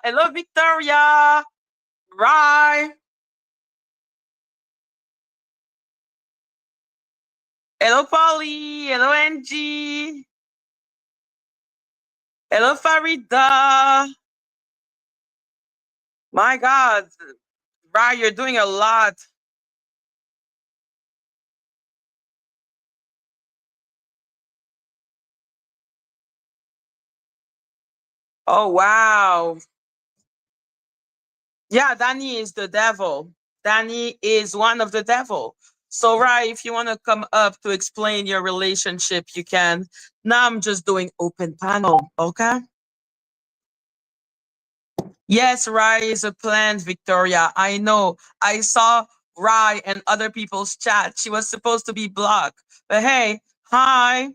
Hello, Victoria. Rai. Hello, Polly. Hello, Angie. Hello, Farida. My God. Rai, you're doing a lot. Oh, wow. Yeah, Dani is the devil. Dani is one of the devil. So, Rai, if you want to come up to explain your relationship, you can. Now I'm just doing open panel, okay? Yes, Rai is a plant, Victoria. I know. I saw Rai and other people's chat. She was supposed to be blocked. But hey, hi.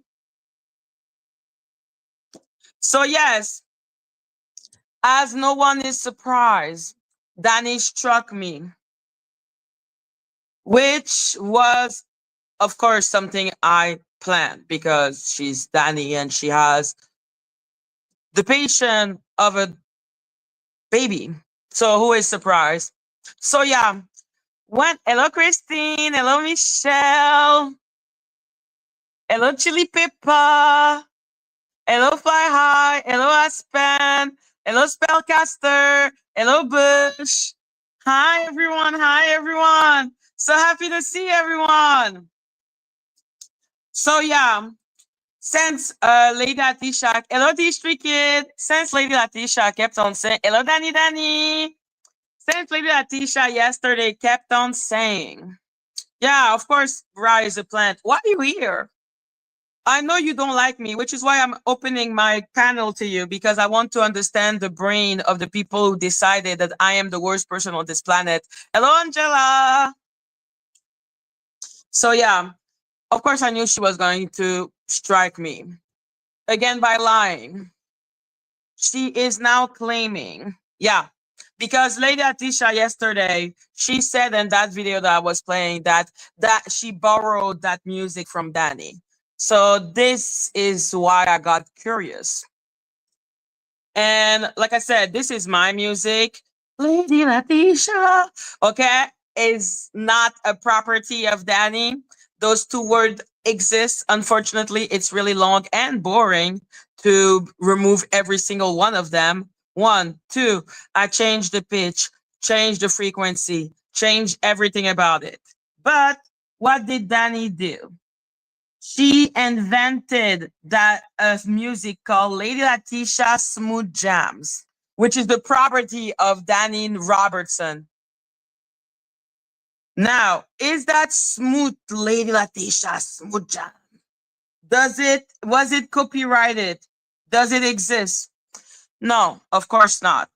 So, yes, as no one is surprised, Dani struck me, which was, of course, something I planned because she's Dani and she has the patient of a baby. So, who is surprised? So, yeah. Hello, Christine. Hello, Michelle. Hello, Chili Pepper. Hello, Fly High. Hello, Aspen. Hello, Spellcaster. Hello, Bush. Hi, everyone. Hi, everyone. So happy to see everyone. So, yeah, since Lady Latisha, hello, T3 Kid. Since Lady Latisha kept on saying, hello, Danny. Since Lady Latisha yesterday kept on saying, yeah, of course, Ra is a plant. Why are you here? I know you don't like me, which is why I'm opening my panel to you because I want to understand the brain of the people who decided that I am the worst person on this planet. Hello, Angela. So, yeah, of course, I knew she was going to strike me again by lying. She is now claiming, yeah, because Lady Atisha yesterday, she said in that video that I was playing that she borrowed that music from Dani. So this is why I got curious. And like I said, this is my music. Lady Latisha, okay, is not a property of Dani. Those two words exist. Unfortunately, it's really long and boring to remove every single one of them. One, two, I changed the pitch, changed the frequency, changed everything about it. But what did Dani do? She invented that music called Lady Latisha Smooth Jams, which is the property of Dani Robotson. Now, is that smooth Lady Latisha Smooth Jam? Was it copyrighted? Does it exist? No, of course not.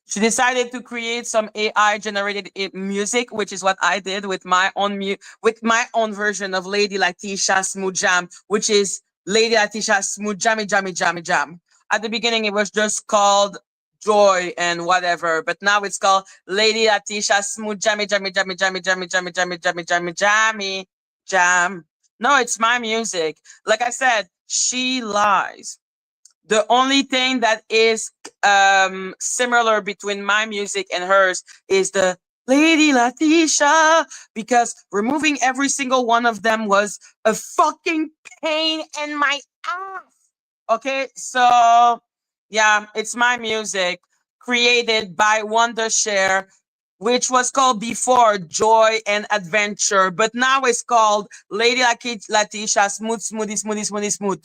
She decided to create some AI generated music, which is what I did with my own version of Lady Latisha Smooth Jam, which is Lady Latisha Smooth Jammy Jammy Jammy Jam. At the beginning, it was just called Joy and whatever, but now it's called Lady Latisha Smooth Jammy Jammy Jammy Jammy Jammy Jammy Jammy Jammy Jammy Jammy Jam. No, it's my music. Like I said, she lies. The only thing that is similar between my music and hers is the Lady Latisha, because removing every single one of them was a fucking pain in my ass. Okay, so yeah, it's my music created by Wondershare, which was called before Joy and Adventure, but now it's called Lady Latisha Smooth Smoothie Smoothie Smoothie Smooth.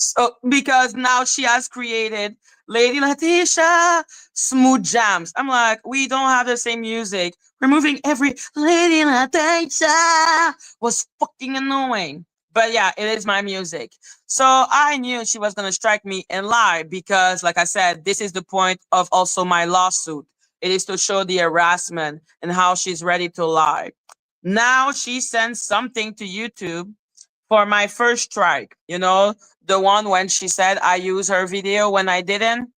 So because now she has created Lady Latisha Smooth Jams. I'm like, we don't have the same music. Removing every Lady Latisha was fucking annoying. But yeah, it is my music. So I knew she was gonna strike me and lie because, like I said, this is the point of also my lawsuit. It is to show the harassment and how she's ready to lie. Now she sends something to YouTube for my first strike, the one when she said I used her video when I didn't.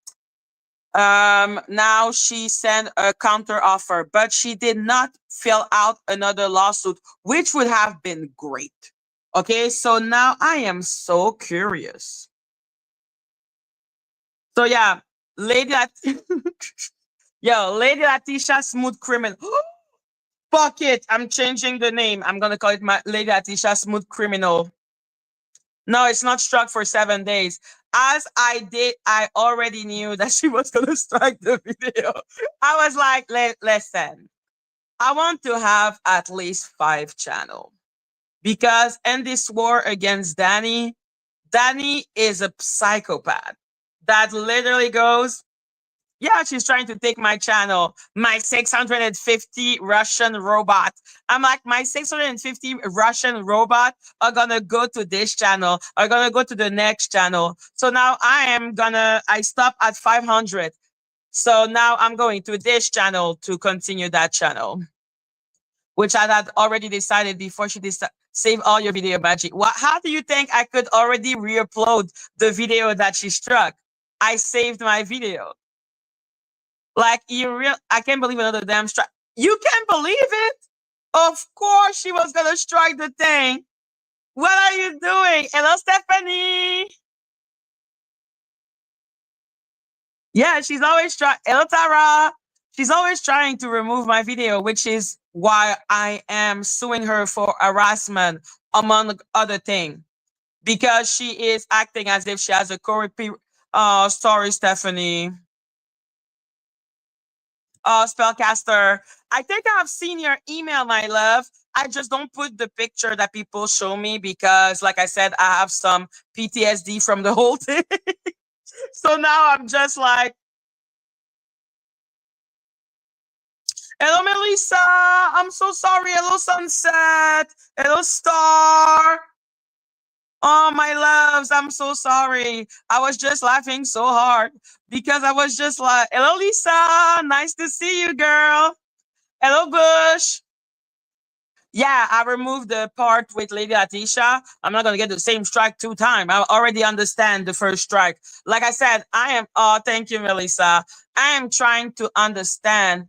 Now she sent a counter offer, but she did not fill out another lawsuit, which would have been great. Okay, so now I am so curious. So yeah, Lady Yo, Lady Latisha Smooth Criminal. Fuck it. I'm changing the name. I'm gonna call it my Lady Latisha Smooth Criminal. No, it's not struck for 7 days. As I did, I already knew that she was gonna strike the video. I was like, listen, I want to have at least 5 channels because in this war against Dani, Dani is a psychopath that literally goes, yeah, she's trying to take my channel, my 650 Russian robot. I'm like, my 650 Russian robot are gonna go to this channel, are gonna go to the next channel. So now I stop at 500. So now I'm going to this channel to continue that channel, which I had already decided before she save all your video, Madgie. How do you think I could already re-upload the video that she struck? I saved my video. Like I can't believe another damn strike. You can't believe it? Of course she was gonna strike the thing. What are you doing? Hello, Stephanie. Yeah, she's always trying. Hello, Tara. She's always trying to remove my video, which is why I am suing her for harassment, among other things, because she is acting as if she has a co-repeat. Sorry, Stephanie. Spellcaster. I think I've seen your email, my love. I just don't put the picture that people show me because, like I said, I have some PTSD from the whole thing. So now I'm just like, hello, Melissa. I'm so sorry. Hello, Sunset. Hello, Star. Oh, my loves. I'm so sorry. I was just laughing so hard because I was just like, hello, Lisa. Nice to see you, girl. Hello, Bush. Yeah, I removed the part with Lady Atisha. I'm not gonna get the same strike 2 times. I already understand the first strike. Like I said, I am. Oh, thank you, Melissa. I am trying to understand.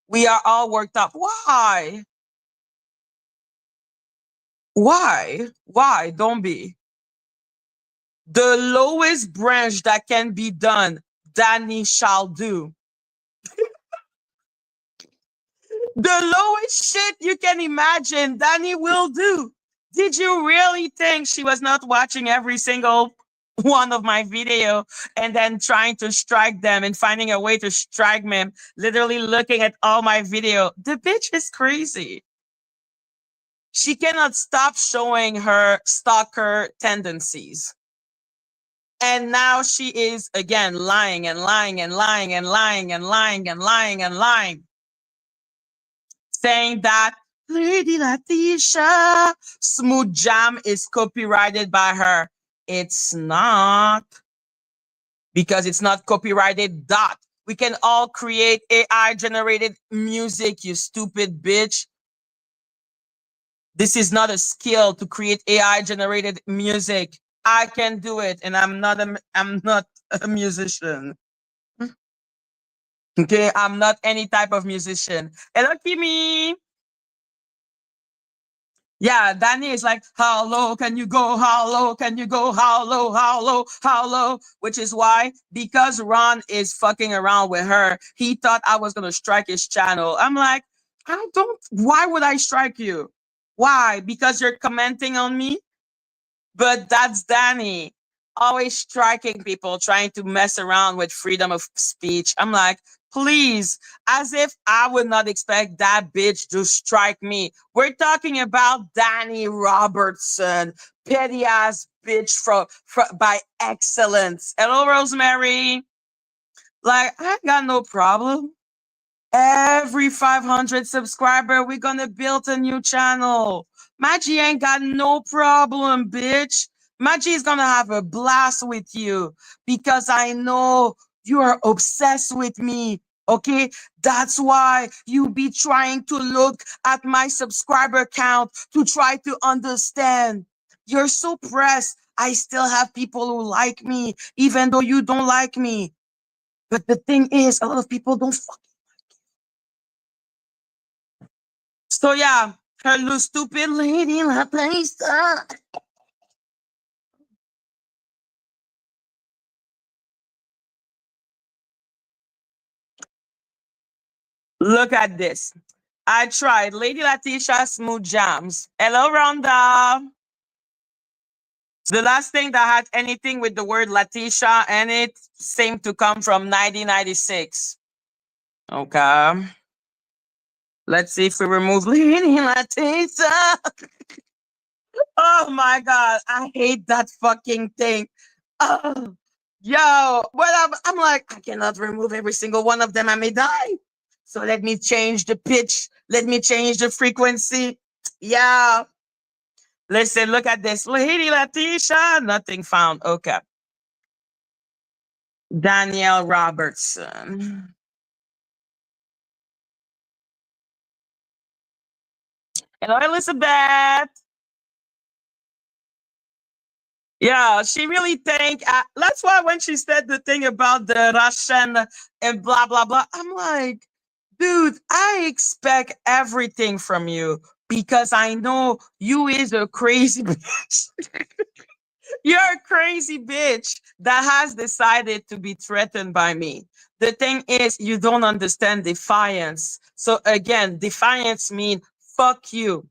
We are all worked up. Why? Why? Why? Don't be. The lowest branch that can be done, Dani shall do. The lowest shit you can imagine, Dani will do. Did you really think she was not watching every single one of my video and then trying to strike them and finding a way to strike me, literally looking at all my video? The bitch is crazy. She cannot stop showing her stalker tendencies. And now she is again lying and lying and lying and lying and lying and lying and lying, saying that Lady Latisha Smooth Jam is copyrighted by her. It's not, because it's not copyrighted. Dot. We can all create AI generated music, you stupid bitch. This is not a skill to create AI generated music. I can do it, and I'm not a musician. Okay, I'm not any type of musician. Hello, Kimi. Yeah, Danny is like, how low can you go? How low can you go? How low? How low? How low? Which is why, because Ron is fucking around with her, he thought I was gonna strike his channel. I'm like, I don't. Why would I strike you? Why? Because you're commenting on me? But that's Danny, always striking people, trying to mess around with freedom of speech. I'm like, please, as if I would not expect that bitch to strike me. We're talking about Dani Robotson, petty ass bitch by excellence. Hello, Rosemary. Like, I got no problem. Every 500 subscriber, we're gonna build a new channel. Madgie ain't got no problem, bitch. Madgie is gonna have a blast with you because I know you are obsessed with me. Okay, that's why you be trying to look at my subscriber count to try to understand. You're so pressed. I still have people who like me, even though you don't like me. But the thing is, a lot of people don't fuck. So yeah, her little stupid lady in her place. Look at this. I tried. Lady Latisha Smooth Jams. Hello, Rhonda. The last thing that had anything with the word Latisha and it seemed to come from 1996. Okay. Let's see if we remove Lady Latisha. Oh my God. I hate that fucking thing. Oh, yo. But I'm like, I cannot remove every single one of them. I may die. So let me change the pitch. Let me change the frequency. Yeah. Listen, look at this. Lady Latisha. Nothing found. Okay. Danielle Robertson. Hello, Elizabeth. Yeah, she really think that's why when she said the thing about the Russian and blah blah blah, I'm like, dude, I expect everything from you because I know you is a crazy bitch. You're a crazy bitch that has decided to be threatened by me. The thing is, you don't understand defiance. So again, defiance means fuck you.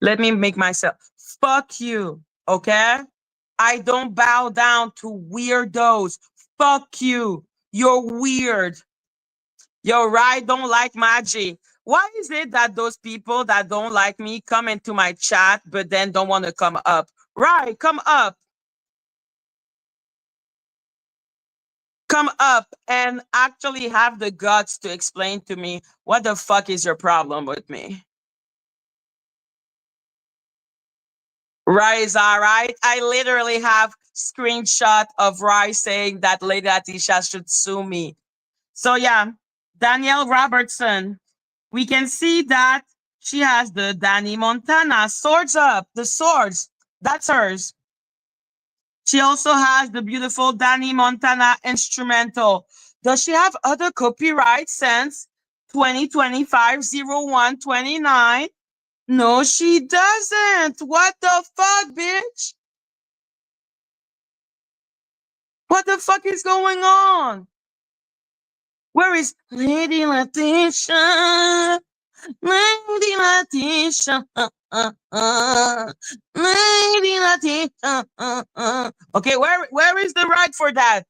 Let me make myself fuck you. Okay? I don't bow down to weirdos. Fuck you. You're weird. Yo, right? Don't like Madgie. Why is it that those people that don't like me come into my chat but then don't want to come up? Right, come up. Come up and actually have the guts to explain to me what the fuck is your problem with me. Right, is all right. I literally have screenshot of Rai saying that Lady Atisha should sue me. So yeah, Danielle Robertson. We can see that she has the Danny Montana swords up, the swords. That's hers. She also has the beautiful Danny Montana instrumental. Does she have other copyright since 2025-01-29? No, she doesn't. What the fuck, bitch? What the fuck is going on? Where is Lady Letitia? Lady Letitia. Lady Letitia. Okay, where is the right for that?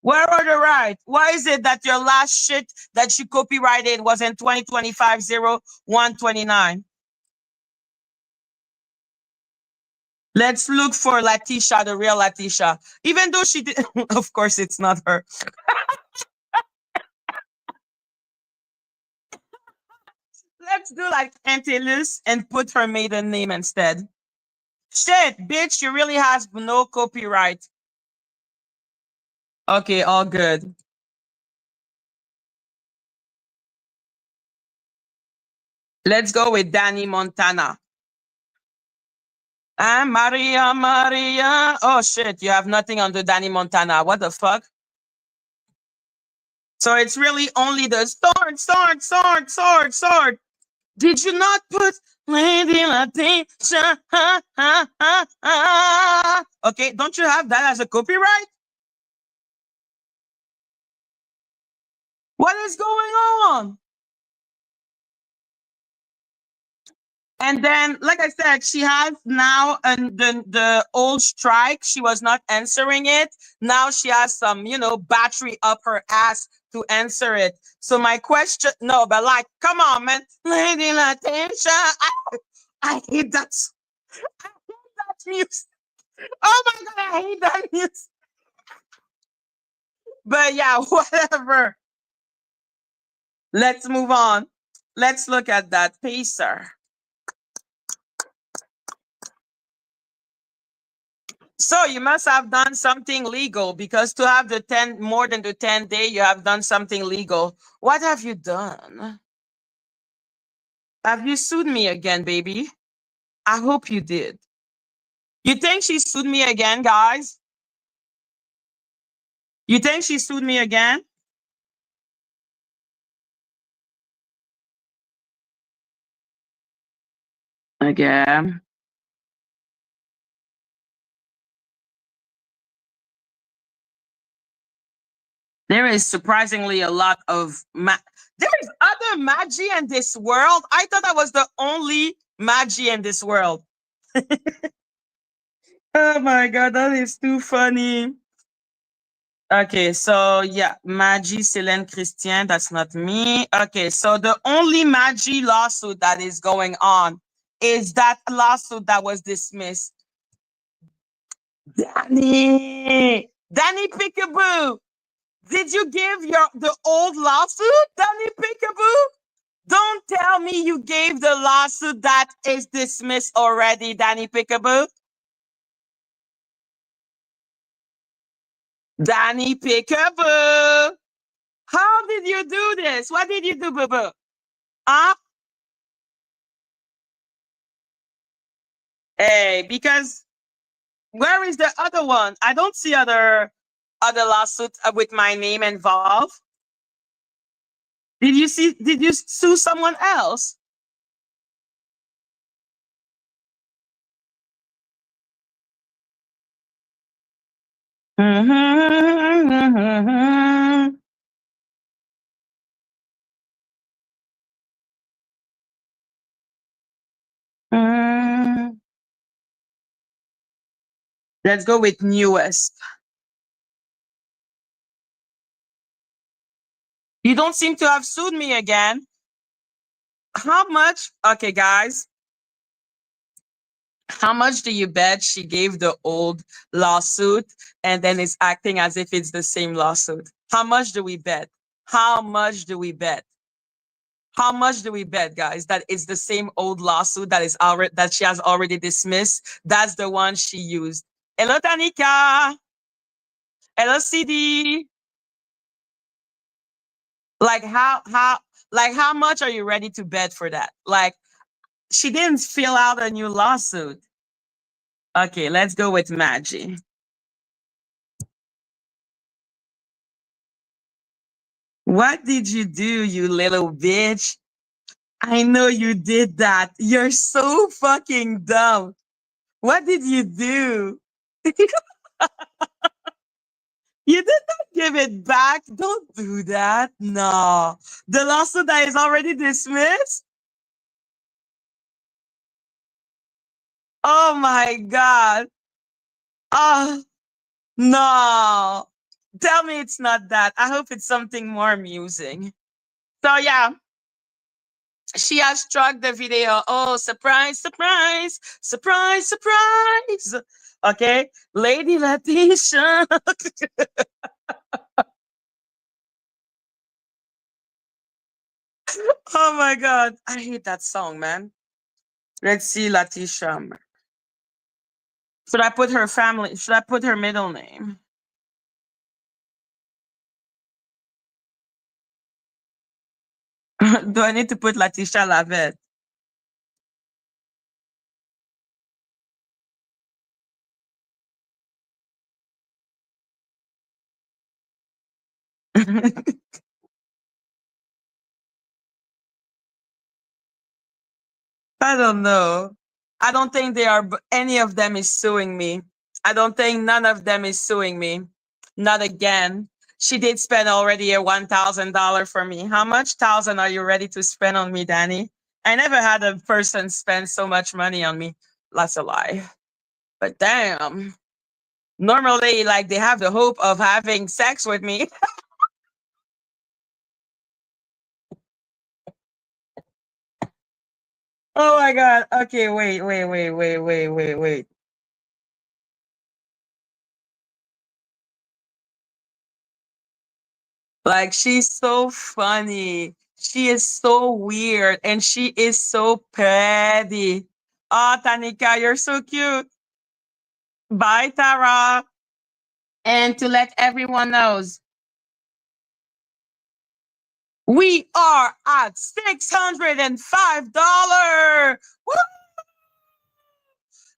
Where are the right? Why is it that your last shit that you copyrighted was in 2025-01-29? Let's look for Letitia, the real Letitia. Even though she did, of course, it's not her. Let's do like Antilus and put her maiden name instead. Shit, bitch, she really has no copyright. Okay, all good. Let's go with Danny Montana. And Maria, Maria. Oh shit, you have nothing under Danny Montana. What the fuck? So it's really only the sword, sword, sword, sword, sword. Did you not put Lady Latisha? Okay, don't you have that as a copyright? What is going on? And then, like I said, she has now the old strike. She was not answering it. Now she has some, battery up her ass to answer it. So my question, no, but like, come on, man, Lady Latisha, I hate that. I hate that music. Oh my god, I hate that music. But yeah, whatever. Let's move on. Let's look at that pacer. So you must have done something legal because to have the 10 more than the 10-day, you have done something legal. What have you done? Have you sued me again, baby? I hope you did. You think she sued me again, guys? You think she sued me again? Again. There is surprisingly a lot of there is other Madgie in this world. I thought I was the only Madgie in this world. Oh my god, that is too funny. Okay, so yeah, Madgie, Céline Christian, that's not me. Okay, so the only Madgie lawsuit that is going on is that lawsuit that was dismissed. Dani Peekaboo, did you give the old lawsuit, Dani Peekaboo? Don't tell me you gave the lawsuit that is dismissed already, Dani Peekaboo. Dani Peekaboo. How did you do this? What did you do, boo boo? Huh? Hey, because where is the other one? I don't see other lawsuits with my name involved. Did you sue someone else? Let's go with newest. You don't seem to have sued me again. How much? Okay, guys. How much do you bet she gave the old lawsuit and then is acting as if it's the same lawsuit? How much do we bet? How much do we bet? How much do we bet, guys, that it's the same old lawsuit that she has already dismissed? That's the one she used. Hello, Tanika. Hello, CD. Like how much are you ready to bet for that? Like she didn't fill out a new lawsuit. Okay, let's go with Madgie. What did you do, you little bitch? I know you did that. You're so fucking dumb. What did you do? You did not give it back. Don't do that. No. The lawsuit that is already dismissed? Oh my God. Oh, no. Tell me it's not that. I hope it's something more amusing. So, yeah, she has struck the video. Oh, surprise, surprise, surprise, surprise. Okay. Lady Letitia. Oh my God. I hate that song, man. Let's see, Letitia. Should I put her family? Should I put her middle name? Do I need to put Letitia Lavette? I don't know. I don't think any of them is suing me. I don't think none of them is suing me. Not again. She did spend already a $1,000 for me. How much thousand are you ready to spend on me, Dani? I never had a person spend so much money on me. That's a lie. But damn. Normally, like they have the hope of having sex with me. Oh my God. Okay, wait. Like she's so funny. She is so weird and she is so petty. Oh, Tanika, you're so cute. Bye, Tara. And to let everyone knows, we are at $605. Woo!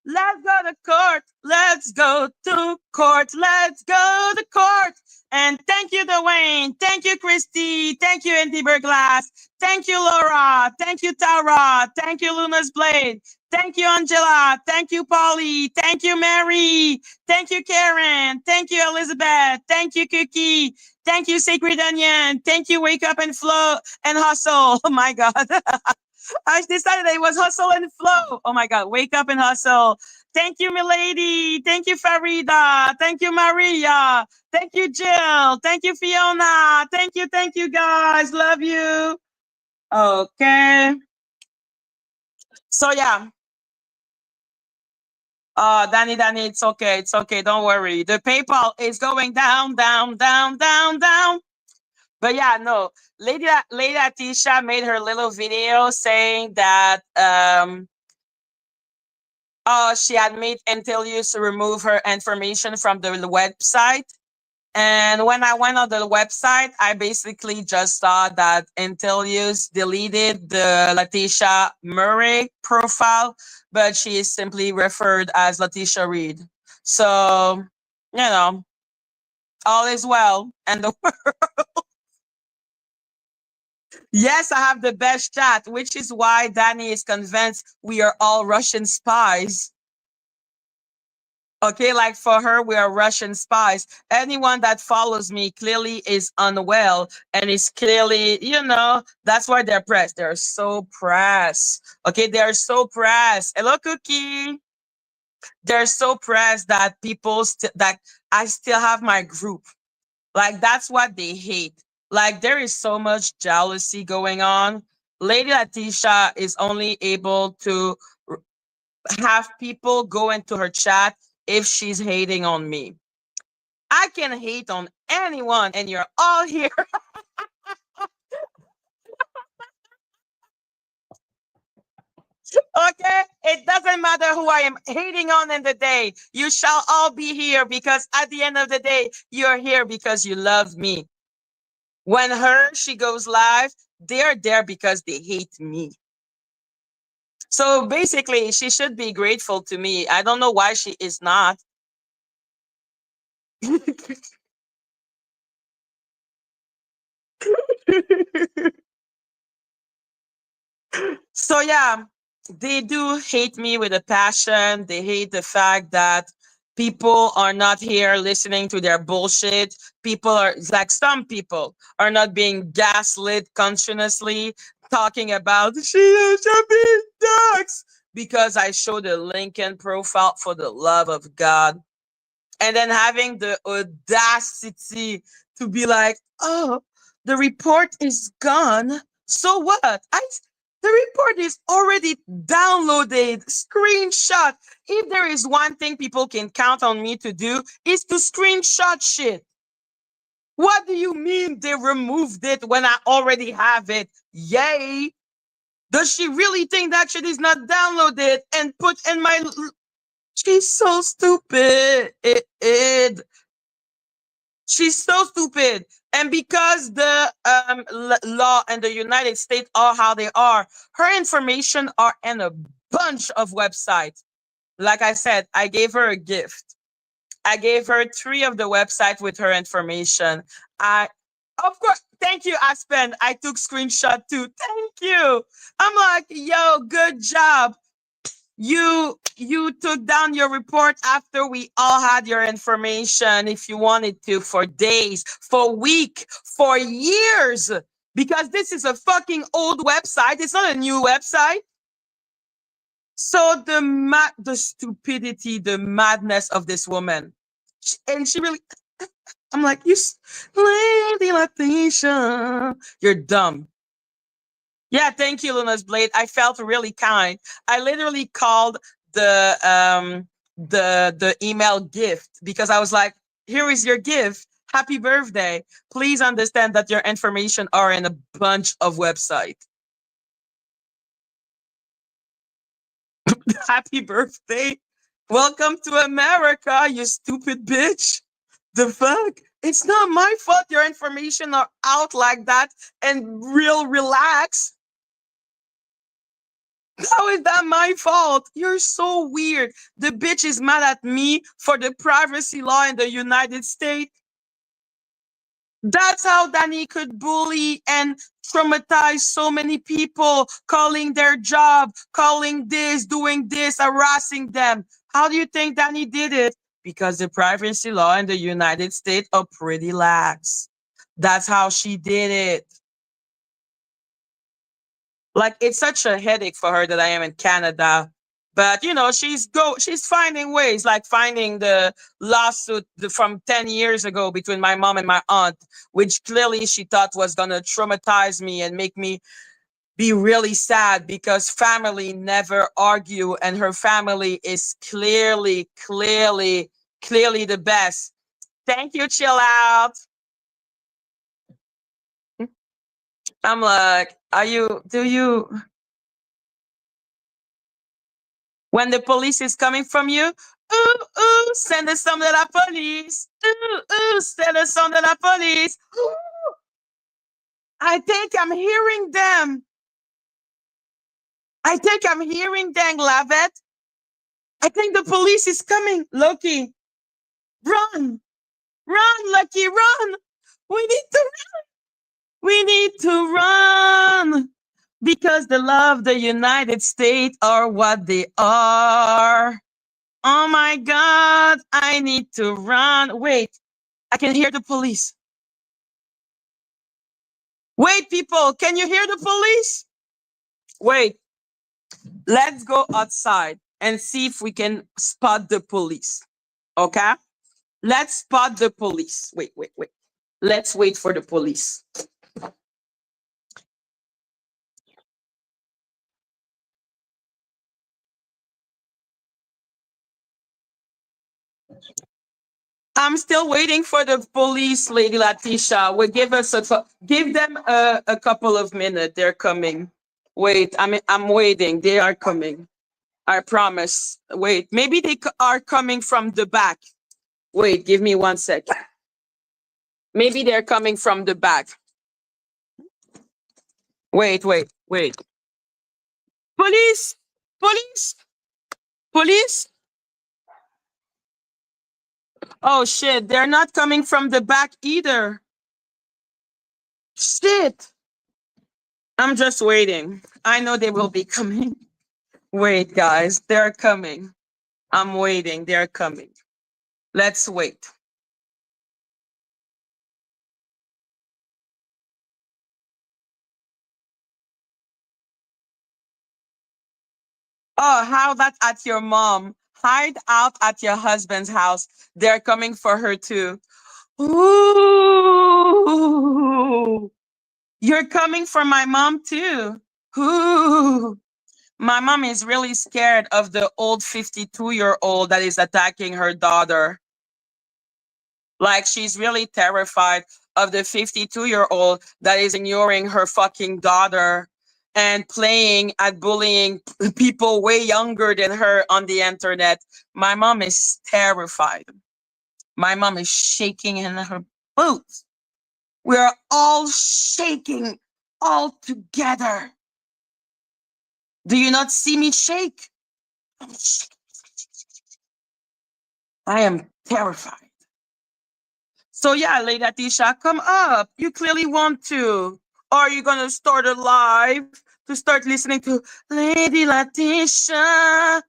Let's go to court. Let's go to court. Let's go to court. And thank you, Dwayne. Thank you, Christy. Thank you, Andy Burglass. Thank you, Laura. Thank you, Tara. Thank you, Luna's Blade. Thank you, Angela. Thank you, Polly. Thank you, Mary. Thank you, Karen. Thank you, Elizabeth. Thank you, Cookie. Thank you, Sacred Onion. Thank you, Wake Up and Flow and Hustle. Oh my God. I decided it was Hustle and Flow. Oh my God. Wake Up and Hustle. Thank you, Milady. Thank you, Farida. Thank you, Maria. Thank you, Jill. Thank you, Fiona. Thank you, guys. Love you. Okay. So yeah. Danny, it's okay. It's okay. Don't worry. The PayPal is going down, down, down, down, down. But yeah, no. Lady Atisha made her little video saying that she had made Antelius remove her information from the website. And when I went on the website, I basically just saw that Antelius deleted the Letitia Murray profile, but she is simply referred as Letitia Reed. So, all is well. And yes, I have the best chat, which is why Dani is convinced we are all Russian spies. Okay, like for her, we are Russian spies. Anyone that follows me clearly is unwell and is clearly, that's why they're pressed. They're so pressed. Okay, they're so pressed. Hello, Cookie. They're so pressed that that I still have my group. Like, that's what they hate. Like, there is so much jealousy going on. Lady Letitia is only able to have people go into her chat if she's hating on me. I can hate on anyone, and you're all here. Okay? It doesn't matter who I am hating on in the day. You shall all be here because at the end of the day, you're here because you love me. When she goes live, they're there because they hate me. So basically, she should be grateful to me. I don't know why she is not. So yeah, they do hate me with a passion. They hate the fact that people are not here listening to their bullshit. Some people are not being gaslit consciously, talking about she should be ducks because I showed a Lincoln profile for the love of God. And then having the audacity to be like, oh, the report is gone. So what? The report is already downloaded, screenshot. If there is one thing people can count on me to do, is to screenshot shit. What do you mean they removed it when I already have it? Yay! Does she really think that shit is not downloaded and put in my... She's so stupid. She's so stupid. And because the law in the United States are how they are, her information are in a bunch of websites. Like I said, I gave her a gift. I gave her 3 of the websites with her information. Of course, thank you, Aspen. I took screenshot too. Thank you. I'm like, yo, good job. You took down your report after we all had your information if you wanted to, for days, for week, for years, because this is a fucking old website. It's not a new website. So the stupidity, the madness of this woman, and she really, I'm like, you Lady Letitia, you're dumb. Yeah, thank you, Luna's Blade. I felt really kind. I literally called the email gift because I was like, here is your gift. Happy birthday. Please understand that your information are in a bunch of websites. Happy birthday. Welcome to America, you stupid bitch. The fuck? It's not my fault your information are out like that and relax. How is that my fault? You're so weird. The bitch is mad at me for the privacy law in the United States. That's how Dani could bully and traumatize so many people, calling their job, calling this, doing this, harassing them. How do you think Dani did it? Because the privacy law in the United States are pretty lax. That's how she did it. Like, it's such a headache for her that I am in Canada. But she's finding ways, like finding the lawsuit from 10 years ago between my mom and my aunt, which clearly she thought was gonna traumatize me and make me be really sad, because family never argue and her family is clearly the best. Thank you, chill out. I'm like, do you, when the police is coming from you, ooh, ooh, send us some de la police. Ooh, ooh, send us some de la police. Ooh, I think I'm hearing them. I think I'm hearing them, Lavette. I think the police is coming. Loki, run, run, Lucky, run. We need to run. We need to run. Because the love the United States are what they are. Oh my God, I need to run. Wait, I can hear the police. Wait, people, can you hear the police? Wait, let's go outside and see if we can spot the police. Okay? Let's spot the police. Wait. Let's wait for the police. I'm still waiting for the police, Lady Latisha. Will give them a couple of minutes. They're coming. Wait, I'm waiting. They are coming. I promise. Wait, maybe they are coming from the back. Wait, give me 1 second. Maybe they're coming from the back. Wait. Police! Police! Police! Oh shit, they're not coming from the back either. Shit! I'm just waiting. I know they will be coming. Wait, guys, they're coming. I'm waiting. They're coming. Let's wait. Oh, how that at your mom? Hide out at your husband's house. They're coming for her too. Ooh. You're coming for my mom too. Ooh. My mom is really scared of the old 52-year-old that is attacking her daughter. Like, she's really terrified of the 52-year-old that is ignoring her fucking daughter and playing at bullying people way younger than her on the internet. My mom is terrified. My mom is shaking in her boots. We're all shaking all together. Do you not see me shake? I am terrified. So yeah, Lady Atisha, come up. You clearly want to. Or are you gonna start a live to start listening to Lady Latisha?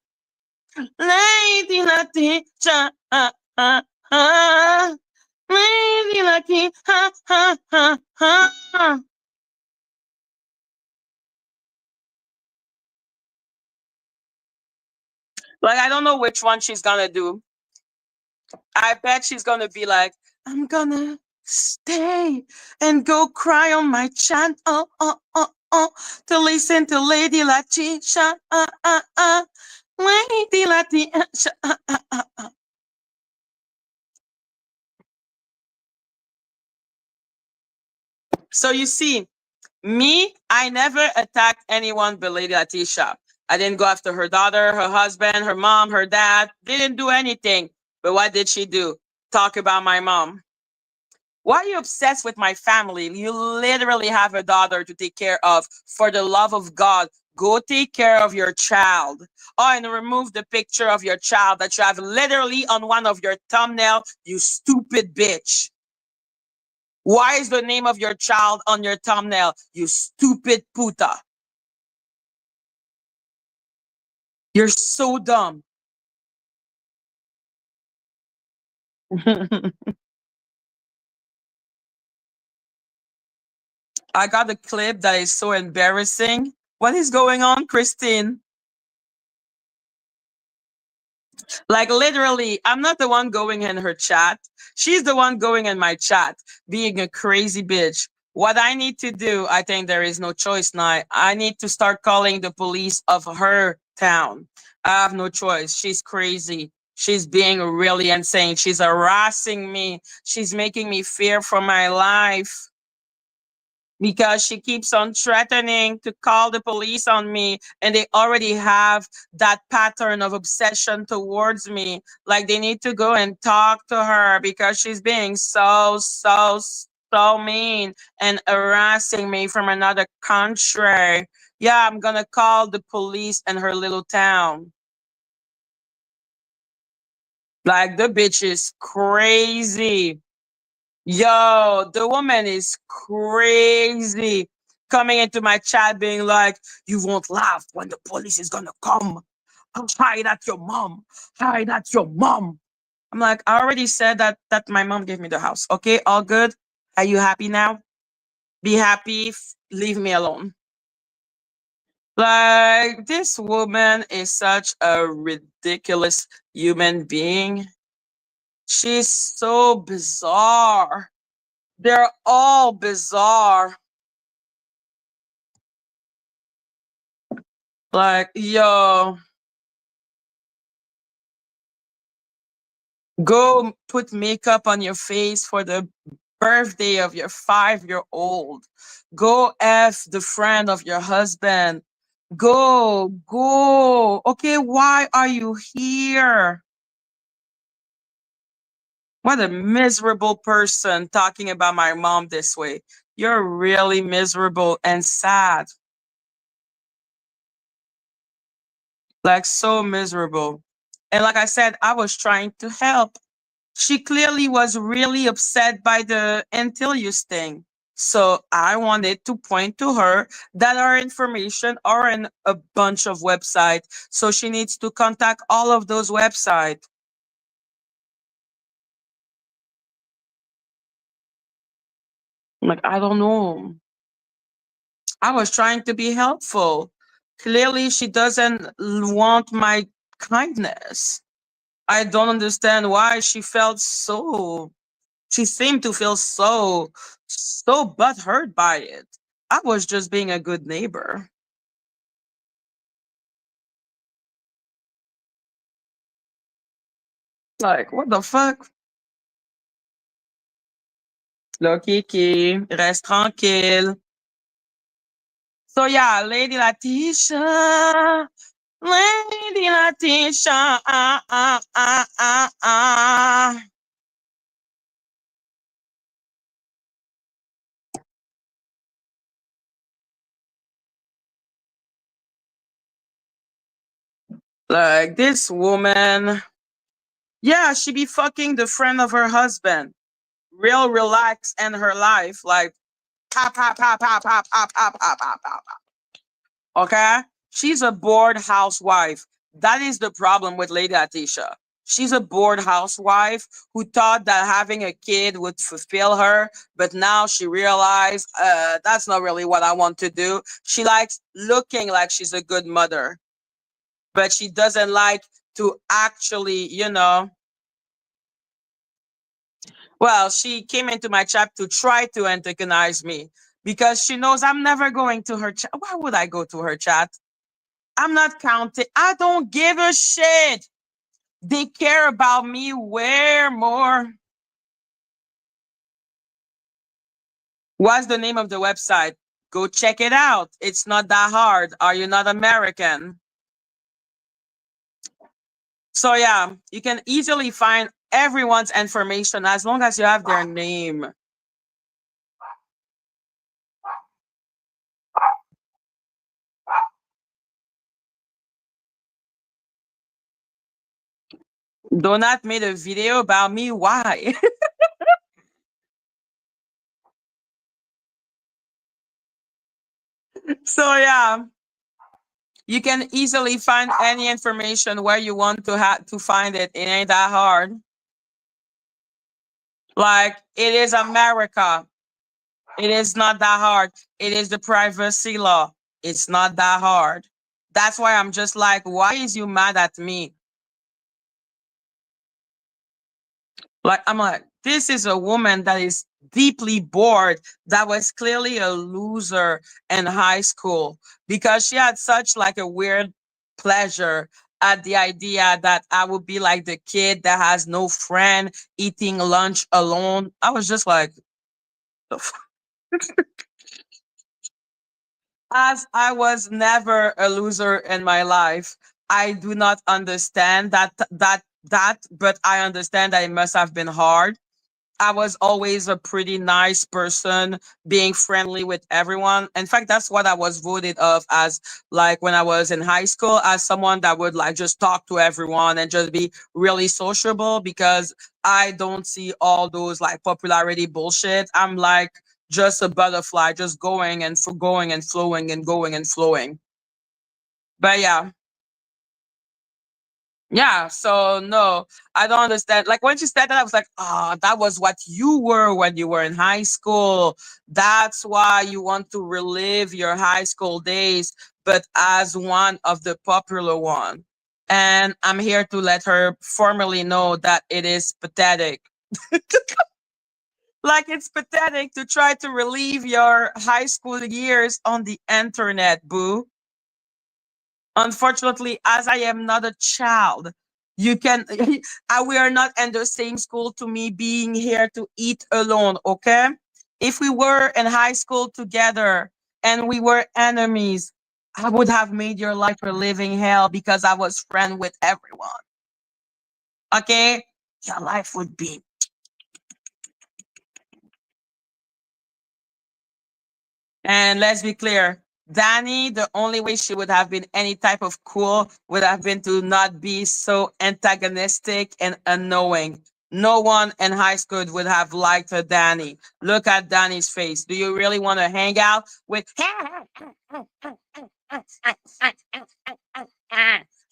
Lady Latisha. Lady Latisha. Like, I don't know which one she's gonna do. I bet she's gonna be like, I'm gonna stay and go cry on my channel to listen to Lady Latisha. Lady Latisha. So you see, me, I never attacked anyone but Lady Latisha. I didn't go after her daughter, her husband, her mom, her dad. Didn't do anything. But what did she do? Talk about my mom. Why are you obsessed with my family? You literally have a daughter to take care of. For the love of God, Go take care of your child. Oh, and remove the picture of your child that you have literally on one of your thumbnail, you stupid bitch. Why is the name of your child on your thumbnail? You stupid puta. You're so dumb. I got a clip that is so embarrassing. What is going on, Christine? Like literally, I'm not the one going in her chat. She's the one going in my chat, being a crazy bitch. What I need to do, I think there is no choice now. I need to start calling the police of her town. I have no choice. She's crazy. She's being really insane. She's harassing me. She's making me fear for my life because she keeps on threatening to call the police on me, and they already have that pattern of obsession towards me. Like they need to go and talk to her because she's being so mean and harassing me from another country. Yeah, I'm gonna call the police in her little town. Like the bitch is crazy. Yo, the woman is crazy. Coming into my chat being like, you won't laugh when the police is gonna come. Hide at your mom. Hide at your mom. I'm like, I already said that my mom gave me the house. Okay, all good. Are you happy now? Be happy. Leave me alone. Like, this woman is such a ridiculous human being. She's so bizarre. They're all bizarre. Like, yo, go put makeup on your face for the birthday of your 5-year old. Go F the friend of your husband. Go. Okay, why are you here? What a miserable person talking about my mom this way. You're really miserable and sad. Like, so miserable. And like I said, I was trying to help. She clearly was really upset by the Antilius thing. So I wanted to point to her that our information are in a bunch of websites. So she needs to contact all of those websites. Like, I don't know. I was trying to be helpful. Clearly, she doesn't want my kindness. I don't understand why she felt so. She seemed to feel so butthurt by it. I was just being a good neighbor. Like, what the fuck? Là, Kiki, reste tranquille. So yeah, Lady Latisha. Lady Latisha. Like this woman. Yeah, she be fucking the friend of her husband. Real relaxed in her life. Like pop, pop, pop, pop, pop, pop, pop, pop, pop, pop. Okay? She's a bored housewife. That is the problem with Lady Atisha. She's a bored housewife who thought that having a kid would fulfill her, but now she realized that's not really what I want to do. She likes looking like she's a good mother, but she doesn't like to actually, well, she came into my chat to try to antagonize me because she knows I'm never going to her chat. Why would I go to her chat? I'm not counting. I don't give a shit. They care about me way more. What's the name of the website? Go check it out. It's not that hard. Are you not American? So yeah, you can easily find everyone's information as long as you have their name. Donut made a video about me. Why? So yeah, you can easily find any information where you want to find it. It ain't that hard. Like it is America. It is not that hard. It is the privacy law. It's not that hard. That's why I'm just like, why is you mad at me? Like, I'm like, this is a woman that is deeply bored, that was clearly a loser in high school because she had such like a weird pleasure at the idea that I would be like the kid that has no friend eating lunch alone. I was just like, the as I was never a loser in my life, I do not understand that, but I understand that it must have been hard. I was always a pretty nice person, being friendly with everyone. In fact, that's what I was voted of as like when I was in high school, as someone that would like just talk to everyone and just be really sociable because I don't see all those like popularity bullshit. I'm like just a butterfly, just going and for going and flowing and going and flowing. But yeah, yeah, so no, I don't understand. Like when she said that, I was like, oh, that was what you were when you were in high school. That's why you want to relive your high school days, but as one of the popular one. And I'm here to let her formally know that it is pathetic. Like it's pathetic to try to relive your high school years on the internet, boo. Unfortunately, as I am not a child, you can we are not in the same school to me being here to eat alone, okay? If we were in high school together and we were enemies, I would have made your life a living hell because I was friend with everyone. Okay? Your life would be. And let's be clear, Dani, the only way she would have been any type of cool would have been to not be so antagonistic and annoying. No one in high school would have liked her, Dani. Look at Dani's face. Do you really want to hang out with?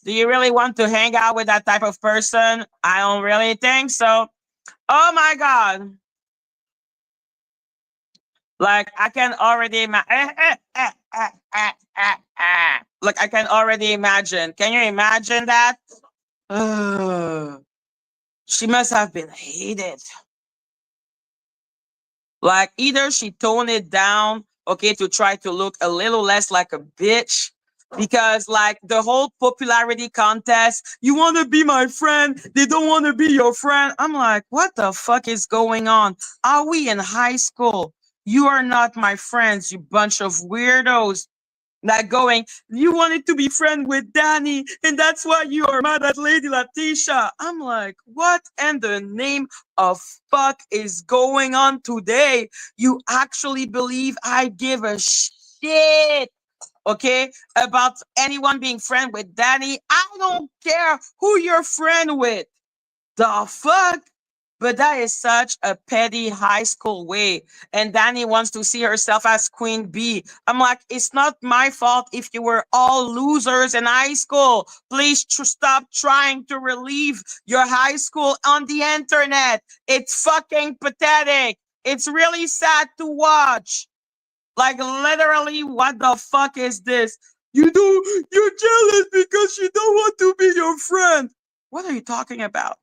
Do you really want to hang out with that type of person? I don't really think so. Oh my God. Like I can already like I can already imagine. Can you imagine that? She must have been hated. Like either she toned it down, okay, to try to look a little less like a bitch. Because like the whole popularity contest, you want to be my friend, they don't want to be your friend. I'm like, what the fuck is going on? Are we in high school? You are not my friends, you bunch of weirdos. Like going, you wanted to be friend with Dani, and that's why you are mad at Lady Letitia. I'm like, what in the name of fuck is going on today? You actually believe I give a shit, okay, about anyone being friend with Dani? I don't care who you're friend with. The fuck? But that is such a petty high school way. And Dani wants to see herself as Queen Bee. I'm like, it's not my fault if you were all losers in high school. Please stop trying to relieve your high school on the internet. It's fucking pathetic. It's really sad to watch. Like, literally, what the fuck is this? You're jealous because she don't want to be your friend. What are you talking about?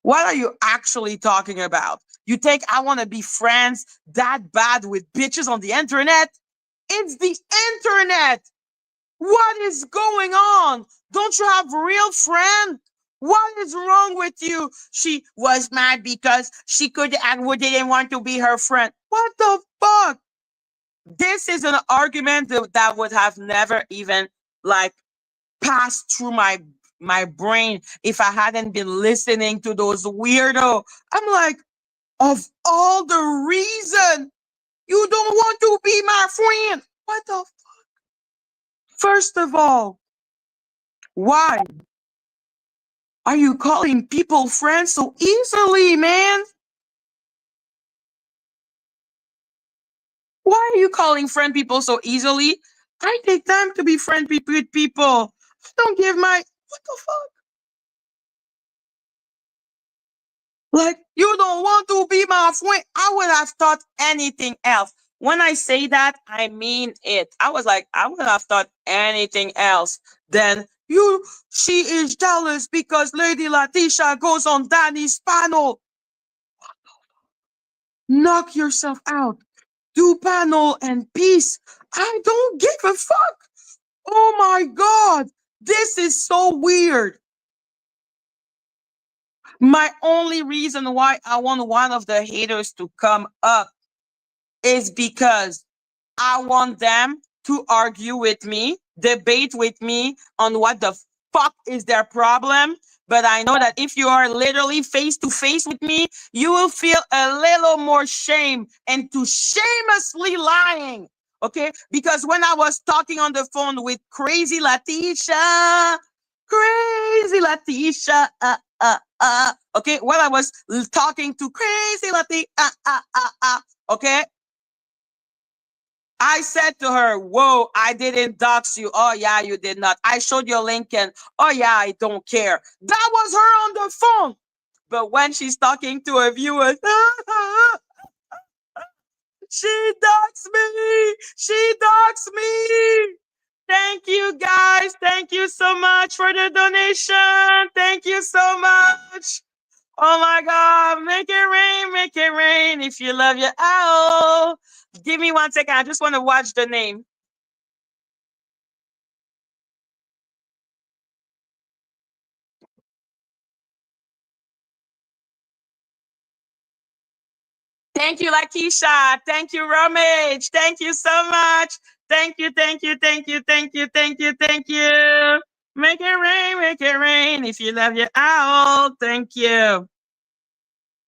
What are you actually talking about? You think I want to be friends that bad with bitches on the internet? It's the internet. What is going on? Don't you have real friends? What is wrong with you? She was mad because she could and didn't want to be her friend. What the fuck? This is an argument that would have never even like passed through my brain if I hadn't been listening to those weirdo. I'm like, of all the reason you don't want to be my friend. What the first of all, why? are you calling people friends so easily, man? Why are you calling friend people so easily? I take time to be friend with people. I don't give my what the fuck? Like, you don't want to be my friend. I would have thought anything else. When I say that, I mean it. I was like, I would have thought anything else than she is jealous because Lady Letitia goes on Dani's panel. Knock yourself out. Do panel and peace. I don't give a fuck. Oh my God. This is so weird. My only reason why I want one of the haters to come up is because I want them to argue with me, debate with me on what the fuck is their problem. But I know that if you are literally face to face with me, you will feel a little more shame and to shamelessly lying. Okay? Because when I was talking on the phone with crazy Letitia, okay, when I was talking to crazy Letitia, okay, I said to her, whoa, I didn't dox you. Oh, yeah, you did not. I showed you Lincoln. Oh, yeah, I don't care. That was her on the phone. But when she's talking to her viewers, she doxed me. She doxed me. Thank you, guys. Thank you so much for the donation. Thank you so much. Oh my God, make it rain if you love your owl. Give me 1 second. I just want to watch the name. Thank you, Lakeisha. Thank you, Ramage. Thank you so much. Thank you, thank you, thank you, thank you, thank you, thank you. Make it rain if you love your owl. Thank you.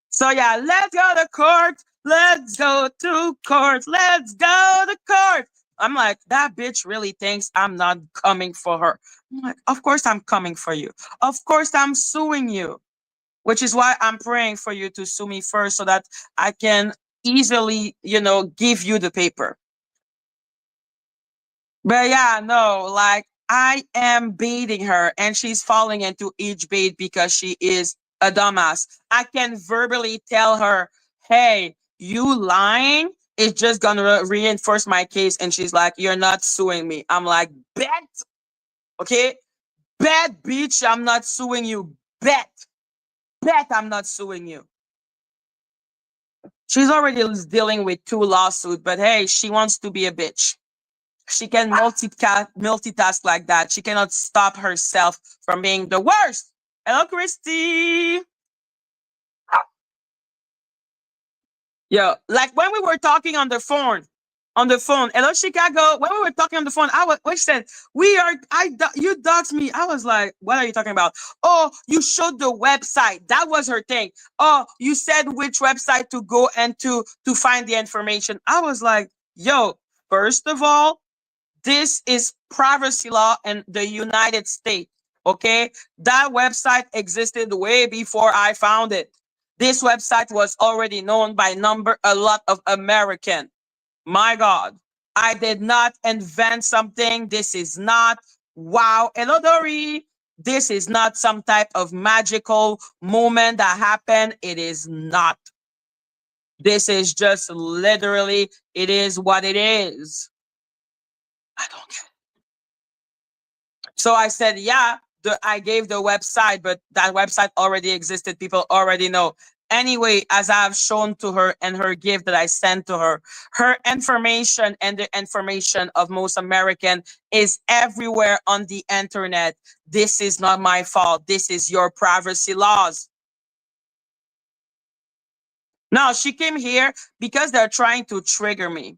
So yeah, let's go to court. Let's go to court. Let's go to court. I'm like, that bitch really thinks I'm not coming for her. I'm like, of course I'm coming for you. Of course I'm suing you, which is why I'm praying for you to sue me first so that I can easily, give you the paper. But yeah, no, like I am baiting her and she's falling into each bait because she is a dumbass. I can verbally tell her, hey, you lying is just gonna reinforce my case. And she's like, you're not suing me. I'm like, bet, okay? Bet, bitch, I'm not suing you. Bet, I'm not suing you. She's already dealing with 2 lawsuits, but hey, she wants to be a bitch. She can multitask like that. She cannot stop herself from being the worst. Hello, Christy. Yo, like when we were talking on the phone. Hello, Chicago. When we were talking on the phone, what she said, you doxed me. I was like, what are you talking about? Oh, you showed the website. That was her thing. Oh, you said which website to go and to find the information. I was like, yo, first of all, this is privacy law in the United States. Okay. That website existed way before I found it. This website was already known by a lot of American. My God, I did not invent something. This is not, wow, hello, Dory. This is not some type of magical moment that happened. It is not. This is just literally, it is what it is. I don't care. So I said, yeah, I gave the website, but that website already existed. People already know. Anyway, as I've shown to her and her gift that I sent to her information and the information of most American is everywhere on the internet. This is not my fault. This is your privacy laws. Now, she came here because they're trying to trigger me.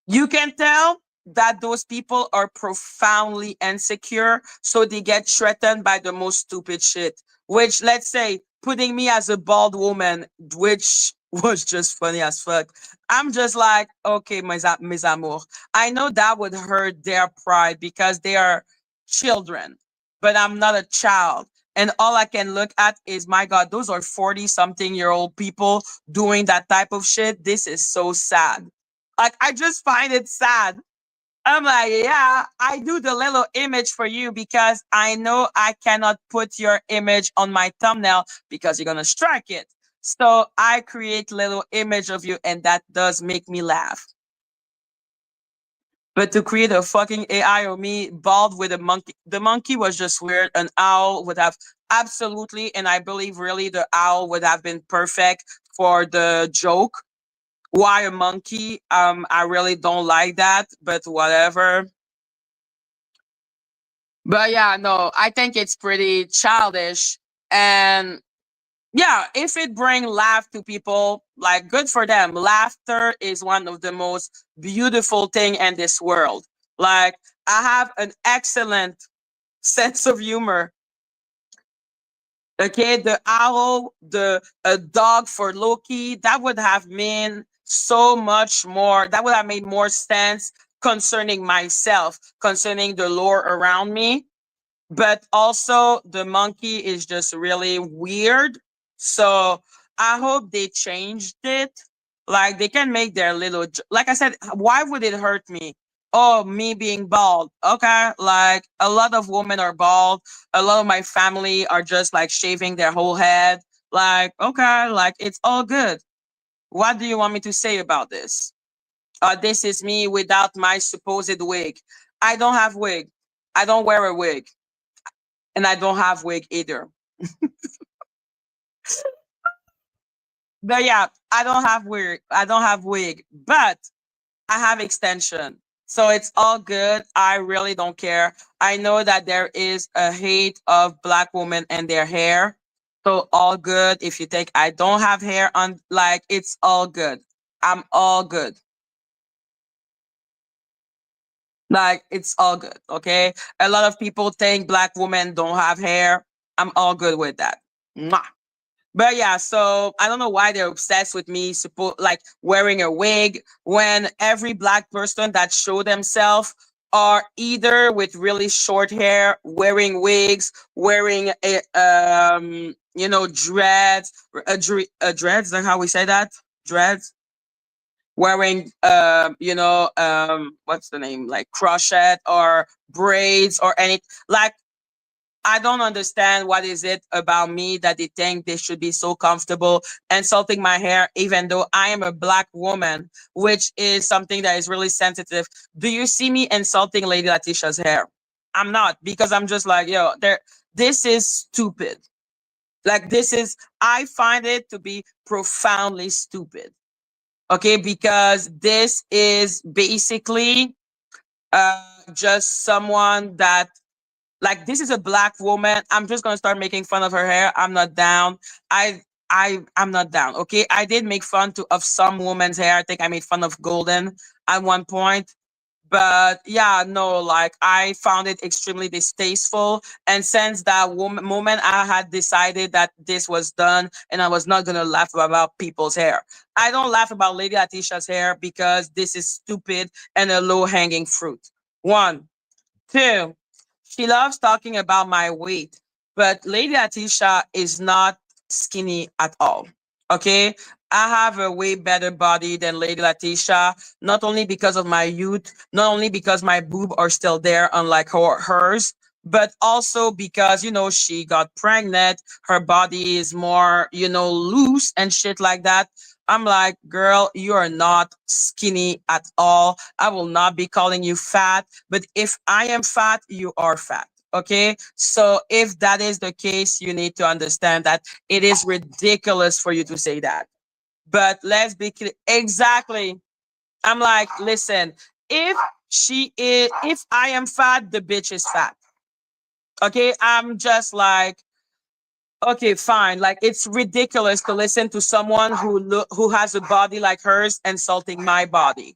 You can tell that those people are profoundly insecure, so they get threatened by the most stupid shit. Which, let's say, putting me as a bald woman, which was just funny as fuck. I'm just like, okay, mes amours. I know that would hurt their pride because they are children, but I'm not a child. And all I can look at is, my God, those are 40 something year old people doing that type of shit. This is so sad. Like, I just find it sad. I'm like, yeah, I do the little image for you because I know I cannot put your image on my thumbnail because you're going to strike it. So I create little image of you, and that does make me laugh. But to create a fucking AI of me bald with a monkey, the monkey was just weird. An owl would have absolutely, and I believe really the owl would have been perfect for the joke. Why a monkey? I really don't like that, but whatever. But yeah, no, I think it's pretty childish. And yeah, if it bring laugh to people, like, good for them. Laughter is one of the most beautiful thing in this world. Like, I have an excellent sense of humor. Okay, the owl, the a dog for Loki, that would have mean so much more. That would have made more sense concerning myself, concerning the lore around me. But also the monkey is just really weird. So I hope they changed it. Like, they can make their little, like I said, why would it hurt me? Oh, me being bald. Okay. Like, a lot of women are bald. A lot of my family are just like shaving their whole head. Like, okay, like, it's all good. What do you want me to say about this? This is me without my supposed wig. I don't have wig. I don't wear a wig, and I don't have wig either. But yeah, I don't have wig. I don't have wig, but I have extension. So it's all good. I really don't care. I know that there is a hate of black women and their hair. So all good. If you think I don't have hair on, like, it's all good. I'm all good. Like, it's all good. Okay. A lot of people think black women don't have hair. I'm all good with that. Mwah. But yeah, so I don't know why they're obsessed with me like wearing a wig when every black person that show themselves are either with really short hair, wearing wigs, wearing dreads, dreads, like how we say that? Dreads. Wearing what's the name? Like crochet or braids or any, like, I don't understand what is it about me that they think they should be so comfortable insulting my hair, even though I am a black woman, which is something that is really sensitive. Do you see me insulting Lady Letitia's hair? I'm not, because I'm just like, yo, there. This is stupid. Like, this is. I find it to be profoundly stupid. Okay, because this is basically just someone that, like, this is a black woman. I'm just gonna start making fun of her hair. I'm not down. I'm not down. Okay. I did make fun of some woman's hair. I think I made fun of Golden at one point. But yeah, no, like, I found it extremely distasteful. And since that moment, I had decided that this was done and I was not gonna laugh about people's hair. I don't laugh about Lady Atisha's hair because this is stupid and a low hanging fruit. One. Two, she loves talking about my weight, but Lady Atisha is not skinny at all. Okay. I have a way better body than Lady Letitia, not only because of my youth, not only because my boob are still there, unlike hers, but also because, she got pregnant. Her body is more, loose and shit like that. I'm like, girl, you are not skinny at all. I will not be calling you fat, but if I am fat, you are fat. Okay. So if that is the case, you need to understand that it is ridiculous for you to say that. But let's be clear. Exactly. I'm like, listen, if I am fat, the bitch is fat. Okay. I'm just like, okay, fine. Like, it's ridiculous to listen to someone who has a body like hers insulting my body.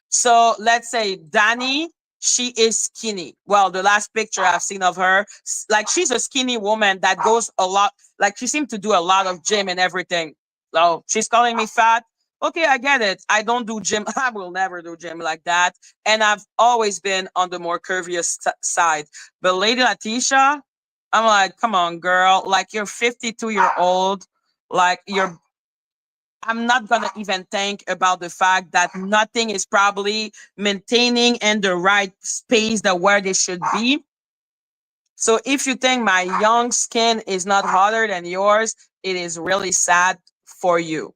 So let's say Dani, she is skinny. Well, the last picture I've seen of her, like, she's a skinny woman that goes a lot, like, she seems to do a lot of gym and everything. So she's calling me fat. Okay, I get it. I don't do gym. I will never do gym like that. And I've always been on the more curviest side. But Lady Letitia, I'm like, come on, girl. Like, you're 52-year old. Like, I'm not gonna even think about the fact that nothing is probably maintaining in the right space that where they should be. So if you think my young skin is not hotter than yours, it is really sad for you.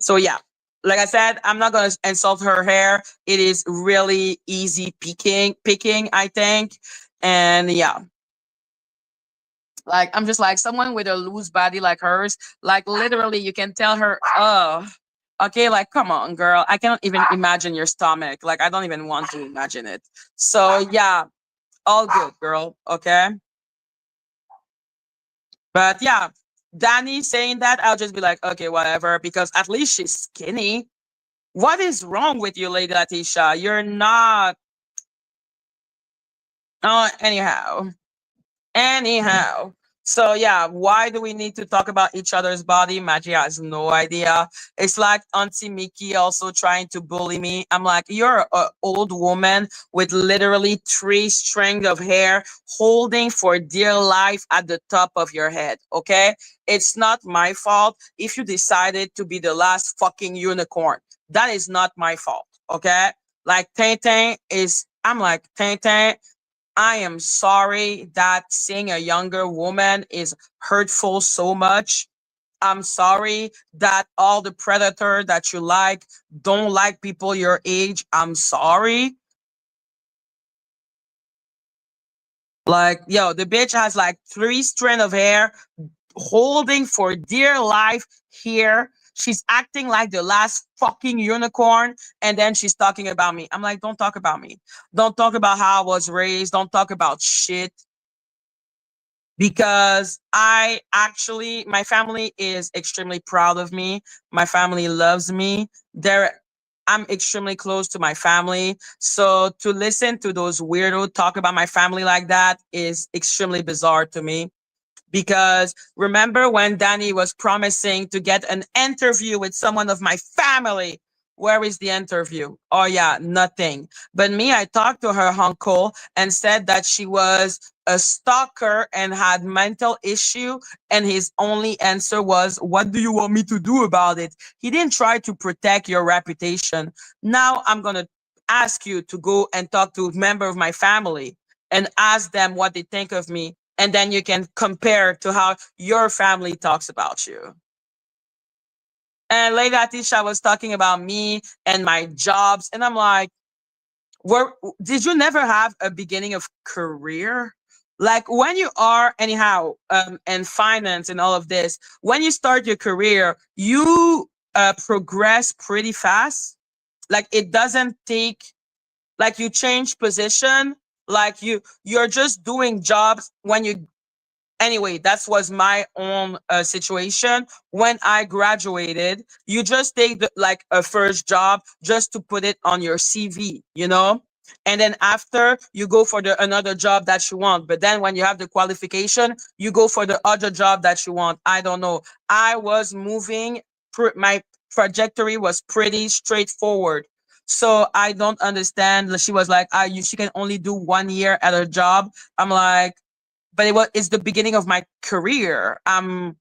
So yeah, like I said, I'm not gonna insult her hair. It is really easy picking, I think. And yeah, like I'm just like someone with a loose body like hers, like literally you can tell her, oh, okay, like come on, girl. I cannot even imagine your stomach. Like I don't even want to imagine it. So yeah, all good, girl. Okay. But yeah, Danny saying that, I'll just be like, okay, whatever, because at least she's skinny. What is wrong with you, Lady Latisha? You're not. Oh, anyhow. Anyhow, so yeah, why do we need to talk about each other's body? Maggie has no idea. It's like Auntie Mickey also trying to bully me. I'm like, you're an old woman with literally three strings of hair holding for dear life at the top of your head. Okay, it's not my fault if you decided to be the last fucking unicorn. That is not my fault. Okay, like Tintin is. I'm like Tintin. I am sorry that seeing a younger woman is hurtful so much. I'm sorry that all the predator that you like don't like people your age. I'm sorry. Like, yo, the bitch has like three strand of hair holding for dear life here. She's acting like the last fucking unicorn. And then she's talking about me. I'm like, don't talk about me. Don't talk about how I was raised. Don't talk about shit. Because I actually, my family is extremely proud of me. My family loves me. I'm extremely close to my family. So to listen to those weirdos talk about my family like that is extremely bizarre to me. Because remember when Danny was promising to get an interview with someone of my family? Where is the interview? Oh, yeah, nothing. But me, I talked to her uncle and said that she was a stalker and had mental issue. And his only answer was, what do you want me to do about it? He didn't try to protect your reputation. Now I'm going to ask you to go and talk to a member of my family and ask them what they think of me, and then you can compare to how your family talks about you. And Lady Atisha was talking about me and my jobs, and I'm like, where did you never have a beginning of career? Like when you are anyhow in finance and all of this, when you start your career, you progress pretty fast. Like it doesn't take, like you change position, like you're just doing jobs when you, anyway, that was my own situation. When I graduated, you just take like a first job just to put it on your CV. And then after you go for another job that you want. But then when you have the qualification, you go for the other job that you want. I don't know. I was moving, my trajectory was pretty straightforward. So I don't understand. She was like, she can only do 1 year at a job. I'm like, but it's the beginning of my career. I'm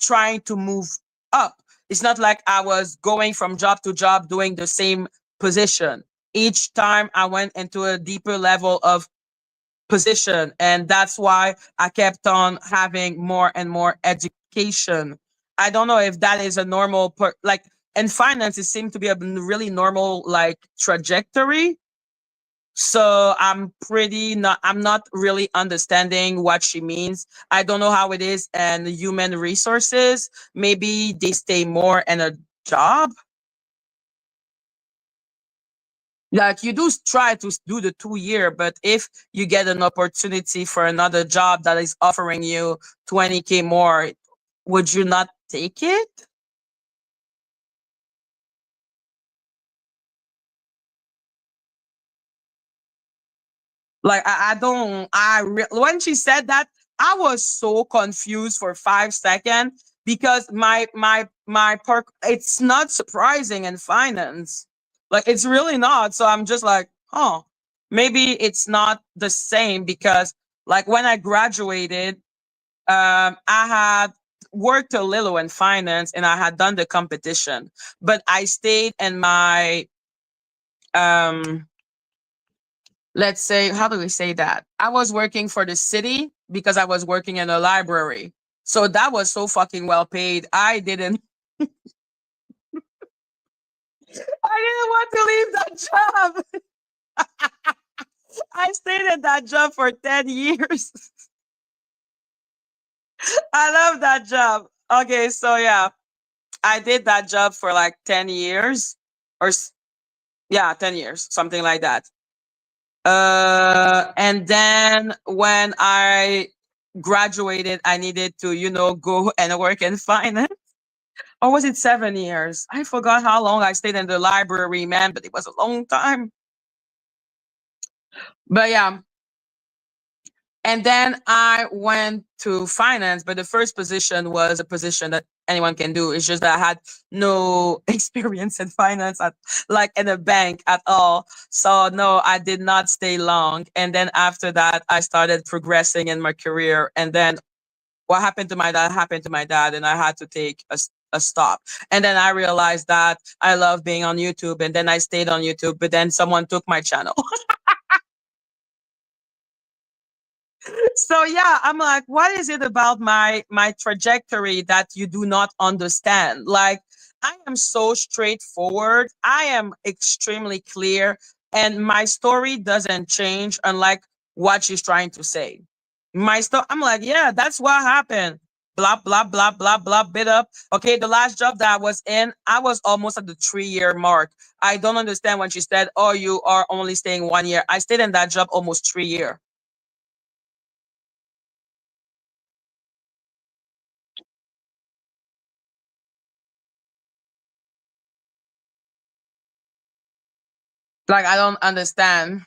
trying to move up. It's not like I was going from job to job doing the same position. Each time I went into a deeper level of position. And that's why I kept on having more and more education. I don't know if that is a normal, like, in finance, it seemed to be a really normal, like, trajectory. So I'm not really understanding what she means. I don't know how it is and human resources. Maybe they stay more in a job. Like you do try to do the 2 year, but if you get an opportunity for another job that is offering you 20K more, would you not take it? Like I don't. When she said that, I was so confused for 5 seconds because my perk. It's not surprising in finance. Like it's really not. So I'm just like, oh, maybe it's not the same because Like when I graduated, I had worked a little in finance and I had done the competition, but I stayed in my, um, let's say, how do we say that? I was working for the city because I was working in a library. So that was so fucking well paid. I didn't want to leave that job. I stayed at that job for 10 years. I love that job. Okay, so yeah, I did that job for like 10 years yeah, 10 years, something like that. And then when I graduated, I needed to, go and work in finance. Or was it 7 years? I forgot how long I stayed in the library, man, but it was a long time. But yeah, and then I went to finance, but the first position was a position that anyone can do. It's just that I had no experience in finance like in a bank at all. So no, I did not stay long. And then after that, I started progressing in my career. And then what happened to my dad happened to my dad, and I had to take a stop. And then I realized that I love being on YouTube, and then I stayed on YouTube, but then someone took my channel. So yeah, I'm like, what is it about my trajectory that you do not understand? Like, I am so straightforward, I am extremely clear, and my story doesn't change, unlike what she's trying to say. My story, I'm like, yeah, that's what happened. Blah blah blah blah blah, bit up. Okay, the last job that I was in, I was almost at the 3 year mark. I don't understand when she said, oh, you are only staying 1 year. I stayed in that job almost 3 years. Like, I don't understand.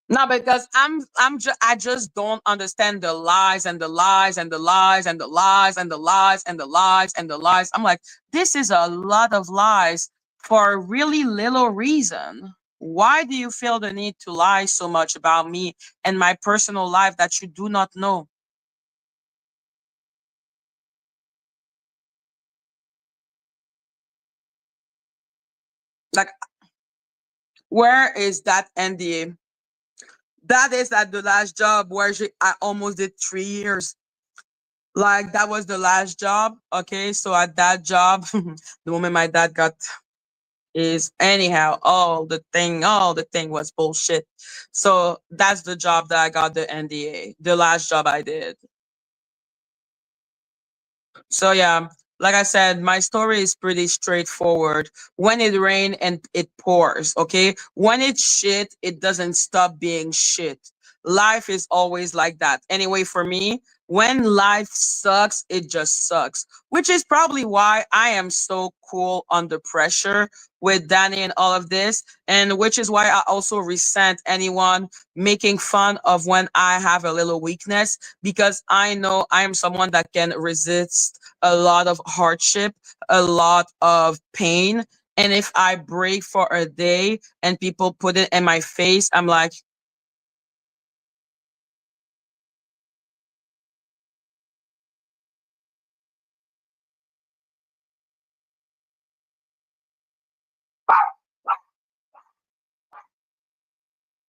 No, because I just don't understand the lies and the lies and the lies and the lies and the lies and the lies and the lies. I'm like, this is a lot of lies for a really little reason. Why do you feel the need to lie so much about me and my personal life that you do not know? Like, where is that NDA? That is at the last job where I almost did 3 years. Like, that was the last job. Okay, so at that job, the moment my dad got is anyhow, all the thing was bullshit. So that's the job that I got the NDA, the last job I did. So yeah, like I said, my story is pretty straightforward. When it rains and it pours, okay? When it's shit, it doesn't stop being shit. Life is always like that. Anyway, for me, when life sucks, it just sucks, which is probably why I am so cool under pressure with Dani and all of this, and which is why I also resent anyone making fun of when I have a little weakness, because I know I am someone that can resist a lot of hardship, a lot of pain. And if I break for a day and people put it in my face, I'm like,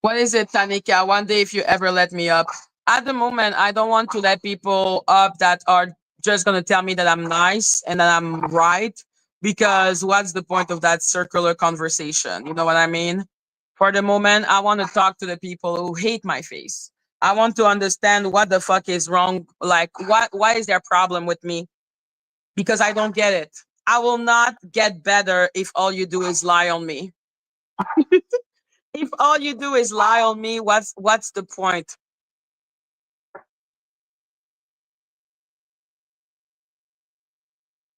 what is it, Tanika? One day, if you ever let me up. At the moment, I don't want to let people up that are just going to tell me that I'm nice and that I'm right, because what's the point of that circular conversation? You know what I mean? For the moment, I want to talk to the people who hate my face. I want to understand what the fuck is wrong. Like, why is their problem with me? Because I don't get it. I will not get better if all you do is lie on me. If all you do is lie on me, what's the point?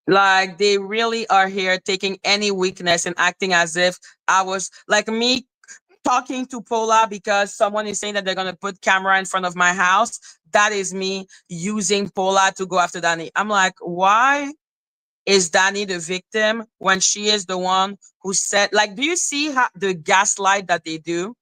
Like, they really are here taking any weakness and acting as if I was like me talking to Paula because someone is saying that they're gonna put camera in front of my house. That is me using Paula to go after Dani. I'm like, why is Dani the victim when she is the one who said, like, do you see how the gaslight that they do?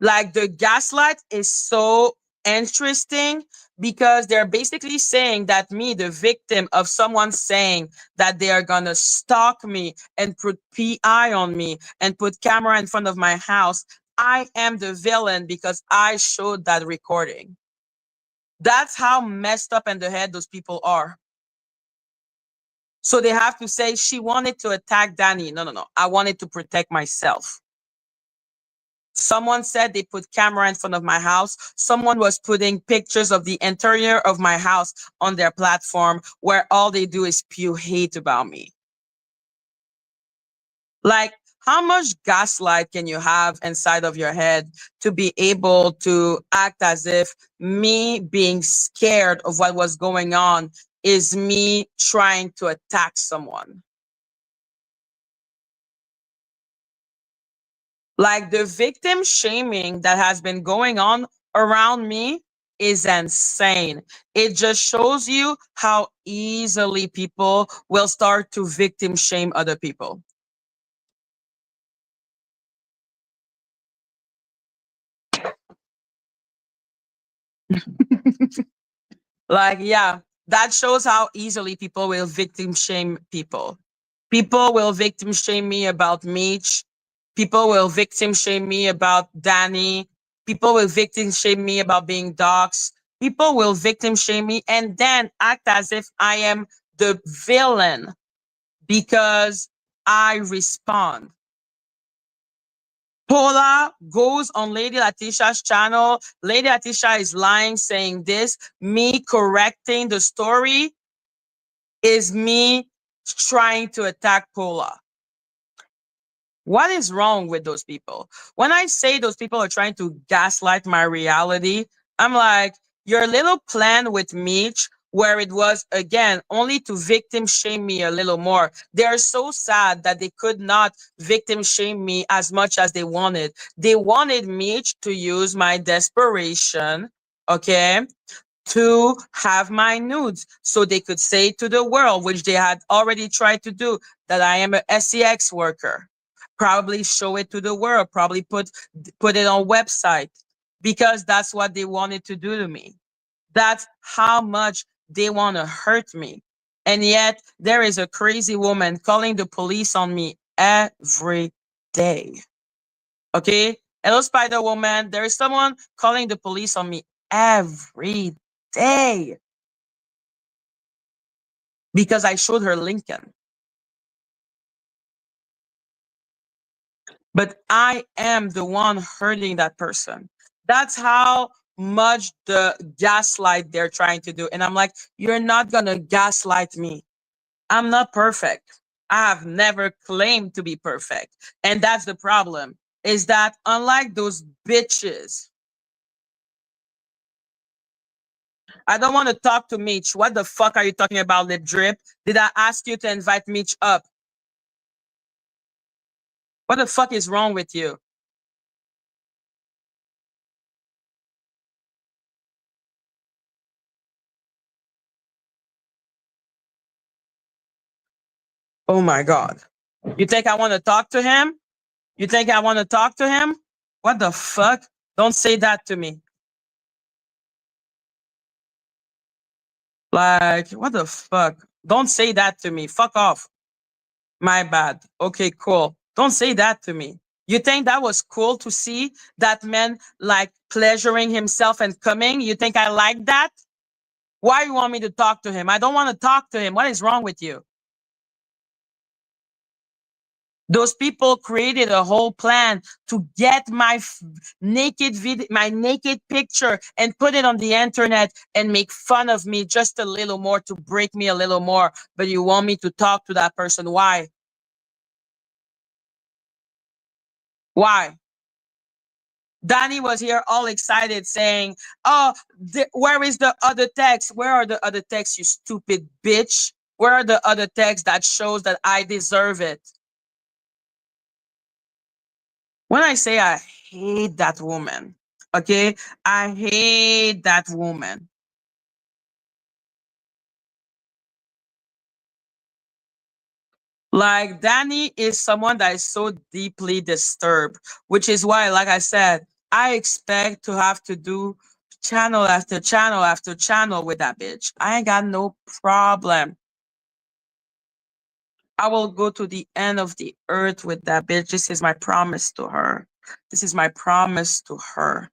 Like the gaslight is so interesting because they're basically saying that me, the victim of someone saying that they are gonna stalk me and put PI on me and put camera in front of my house, I am the villain because I showed that recording. That's how messed up in the head those people are. So they have to say she wanted to attack Dani. No, no, no. I wanted to protect myself. Someone said they put camera in front of my house. Someone was putting pictures of the interior of my house on their platform where all they do is spew hate about me. Like, how much gaslight can you have inside of your head to be able to act as if me being scared of what was going on is me trying to attack someone? Like the victim shaming that has been going on around me is insane. It just shows you how easily people will start to victim shame other people. Like, yeah, that shows how easily people will victim shame people. People will victim shame me about Mitch. People will victim shame me about Dani. People will victim shame me about being dogs. People will victim shame me and then act as if I am the villain because I respond. Paula goes on Lady Latisha's channel. Lady Latisha is lying, saying this. Me correcting the story is me trying to attack Paula. What is wrong with those people? When I say those people are trying to gaslight my reality, I'm like, your little plan with Mitch, where it was again only to victim shame me a little more. They're so sad that they could not victim shame me as much as they wanted. They wanted Mitch to use my desperation, okay, to have my nudes so they could say to the world, which they had already tried to do, that I am a sex worker. Probably show it to the world, probably put it on website because that's what they wanted to do to me. That's how much they want to hurt me. And yet there is a crazy woman calling the police on me every day. Okay? Hello, Spider Woman. There is someone calling the police on me every day because I showed her Lincoln. But I am the one hurting that person. That's how much the gaslight they're trying to do. And I'm like, you're not going to gaslight me. I'm not perfect. I have never claimed to be perfect. And that's the problem is that unlike those bitches, I don't want to talk to Mitch. What the fuck are you talking about, lip drip? Did I ask you to invite Mitch up? What the fuck is wrong with you? Oh my God. You think I want to talk to him? You think I want to talk to him? What the fuck? Don't say that to me. Like, what the fuck? Don't say that to me. Fuck off. My bad. Okay, cool. Don't say that to me. You think that was cool to see that man like pleasuring himself and coming? You think I like that? Why you want me to talk to him? I don't want to talk to him. What is wrong with you? Those people created a whole plan to get my naked video, my naked picture, and put it on the internet and make fun of me just a little more to break me a little more. But you want me to talk to that person? Why? Why? Dani was here all excited saying, "Oh, where is the other text? Where are the other texts, you stupid bitch? Where are the other texts that shows that I deserve it?" When I say I hate that woman, okay, I hate that woman. Like Dani is someone that is so deeply disturbed, which is why, like I said, I expect to have to do channel after channel after channel with that bitch. I ain't got no problem. I will go to the end of the earth with that bitch. This is my promise to her. This is my promise to her.